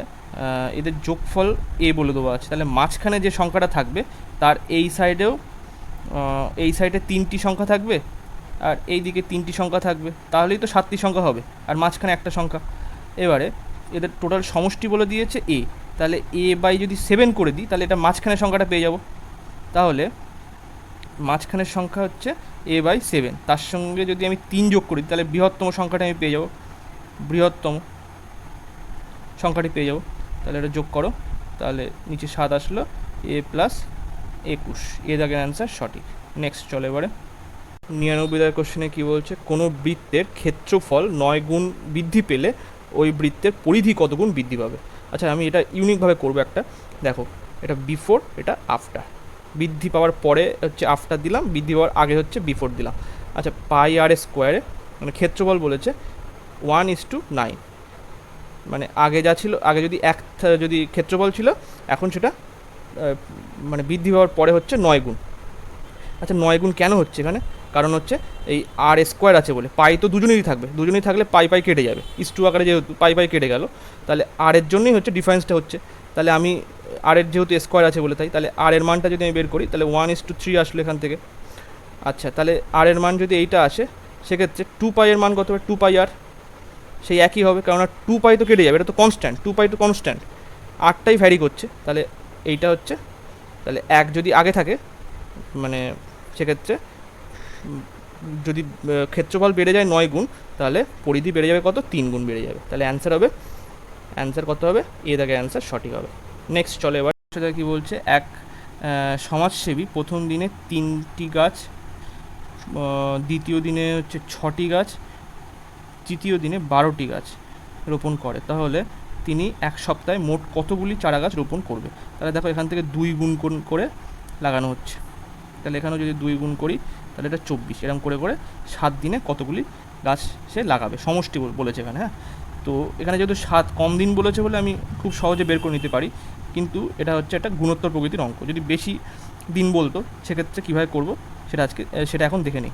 এদের যোগফল এ বলে দেওয়া আছে, তাহলে মাঝখানে যে সংখ্যাটা থাকবে তার এই সাইডে 3টি সংখ্যা থাকবে, আর এই দিকে 3টি সংখ্যা থাকবে, তাহলেই তো 7টি সংখ্যা হবে, আর মাঝখানে একটা সংখ্যা। এবারে এদের টোটাল সমষ্টি বলে দিয়েছে এ, তাহলে এ বাই যদি 7 করে দিই, তাহলে এটা মাঝখানের সংখ্যাটা পেয়ে যাব, তাহলে মাঝখানের সংখ্যা হচ্ছে a বাই 7, তার সঙ্গে যদি আমি 3 যোগ করি তাহলে বৃহত্তম সংখ্যাটা আমি পেয়ে যাব, বৃহত্তম সংখ্যাটি পেয়ে যাব। তাহলে এটা যোগ করো, তাহলে নিচে 7 আসলো, a প্লাস 21, এ দাগের অ্যান্সার সঠিক। নেক্সট চলো এবারে 99 দাগের কোশ্চেনে কী বলছে, কোনো বৃত্তের ক্ষেত্রফল 9 গুণ বৃদ্ধি পেলে ওই বৃত্তের পরিধি কত গুণ বৃদ্ধি পাবে। আচ্ছা আমি এটা ইউনিকভাবে করবো একটা, দেখো এটা বিফোর, এটা আফটার, বৃদ্ধি পাওয়ার পরে হচ্ছে আফটার দিলাম, বৃদ্ধি পাওয়ার আগে হচ্ছে বিফোর দিলাম। আচ্ছা পাই আর স্কোয়ারে মানে ক্ষেত্রফল বলেছে 1:9, মানে আগে যা ছিল, আগে যদি ক্ষেত্রফল ছিল, এখন সেটা মানে বৃদ্ধি পাওয়ার পরে হচ্ছে 9 গুণ। আচ্ছা 9 গুণ কেন হচ্ছে এখানে, কারণ হচ্ছে এই আর স্কোয়ার আছে বলে, পাই তো দুজনেরই থাকবে, দুজনেই থাকলে পাই কেটে যাবে, ইস্টু আকারে যেহেতু পাই কেটে গেল, তাহলে আর এর জন্যই হচ্ছে ডিফারেন্সটা হচ্ছে। তাহলে আমি আর এর যেহেতু স্কোয়ার আছে বলে তাহলে আর এর মানটা যদি আমি বের করি, তাহলে 1:3 আসলো এখান থেকে। আচ্ছা তাহলে আর এর মান যদি এইটা আসে, সেক্ষেত্রে 2 পাই এর মান কত হবে, 2 পাই আর সেই একই হবে, কারণ 2 পাই তো কেটে যাবে, এটা তো কনস্ট্যান্ট, 2 পাই তো কনস্ট্যান্ট, আরটাই ভ্যারি করছে, তাহলে এইটা হচ্ছে, তাহলে 1 যদি আগে থাকে মানে সেক্ষেত্রে যদি ক্ষেত্রফল বেড়ে যায় 9 গুণ, তাহলে পরিধি বেড়ে যাবে কত, 3 গুণ বেড়ে যাবে, তাহলে অ্যান্সার কত হবে, এ দাগে অ্যান্সার সঠিক হবে। নেক্সট চলে এবার সেটা কী বলছে, এক সমাজসেবী প্রথম দিনে 3টি গাছ, দ্বিতীয় দিনে হচ্ছে 6টি গাছ, তৃতীয় দিনে 12টি গাছ রোপণ করে, তাহলে তিনি এক সপ্তাহে মোট কতগুলি চারা গাছ রোপণ করবে। তাহলে দেখো এখান থেকে 2 গুণ করে লাগানো হচ্ছে, তাহলে এখানেও যদি 2 গুণ করি তাহলে এটা 24, এরকম করে 7 দিনে কতগুলি গাছ সে লাগাবে, সমষ্টি বলেছে এখানে। হ্যাঁ, তো এখানে যেহেতু 7 কম দিন বলেছে বলে আমি খুব সহজে বের করে নিতে পারি, কিন্তু এটা হচ্ছে একটা গুণোত্তর প্রকৃতির অঙ্ক। যদি বেশি দিন বলতো সেক্ষেত্রে কীভাবে করব সেটা এখন দেখে নিই।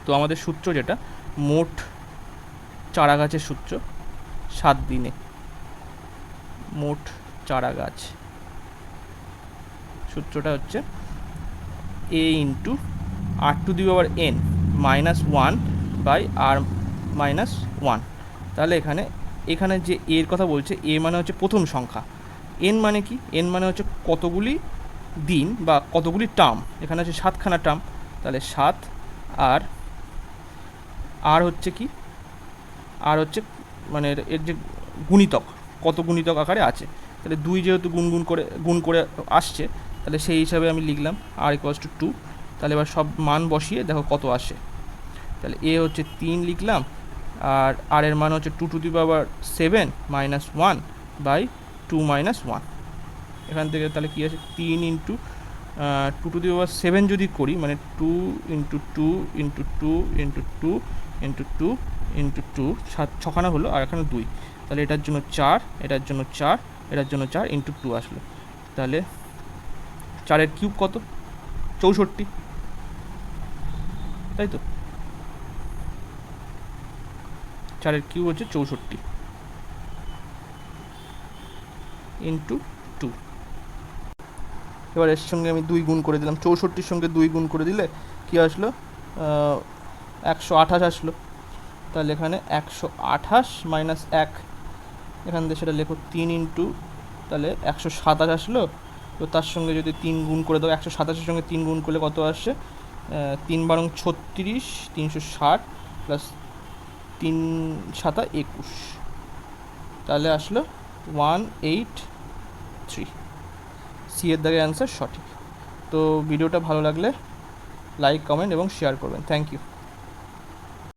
তো আমাদের সূত্র যেটা, মোট চারা গাছের সূত্র 7 দিনে, মোট চারা গাছ, সূত্রটা হচ্ছে a into r⁴n -1 by r-1। তাহলে এখানে যে এর কথা বলছে, এ মানে হচ্ছে প্রথম সংখ্যা, এন মানে কি, এন মানে হচ্ছে কতগুলি দিন বা কতগুলি টার্ম, এখানে হচ্ছে 7খানা টার্ম, তাহলে 7, আর হচ্ছে কি, আর হচ্ছে মানে এর যে গুণিতক, কত গুণিতক আকারে আছে, তাহলে 2 যেহেতু গুণ করে আসছে, তাহলে সেই হিসাবে আমি লিখলাম r=2। তাহলে এবার সব মান বসিয়ে দেখো কত আসে। তাহলে এ হচ্ছে 3 লিখলাম, আর এর মান হচ্ছে 2⁻7 -1 বাই 2 - 1। এখান থেকে তাহলে কী আছে, 3 ইন্টু 2⁻7 যদি করি, মানে 2 into 2 into 2 into 2 into 2 into 2, 6খানা হলো, আর এখানে 2, তাহলে এটার জন্য 4, এটার জন্য 4, এটার জন্য 4 ইন্টু 2 আসলো। তাহলে 4-এর কিউব কত, 64, তাই তো, 4-এর কিউব হচ্ছে 64 ইন্টু 2। এবার এর সঙ্গে আমি 2 গুণ করে দিলাম, 64-র সঙ্গে 2 গুণ করে দিলে কী আসলো, 128 আসলো। তাহলে এখানে 128 মাইনাস 1, এখান থেকে সেটা লেখো 3 ইন্টু, তাহলে 127 আসলো। তো তার সঙ্গে যদি 3 গুণ করে দাও, 127-এর সঙ্গে 3 গুণ করলে কত আসছে, 3 × 36, 360 প্লাস 3 × 7 21, তাহলে আসলো 183। সি এর দাগের অ্যান্সার সঠিক। তো ভিডিওটা ভালো লাগলে লাইক, কমেন্ট এবং শেয়ার করবেন। Thank you.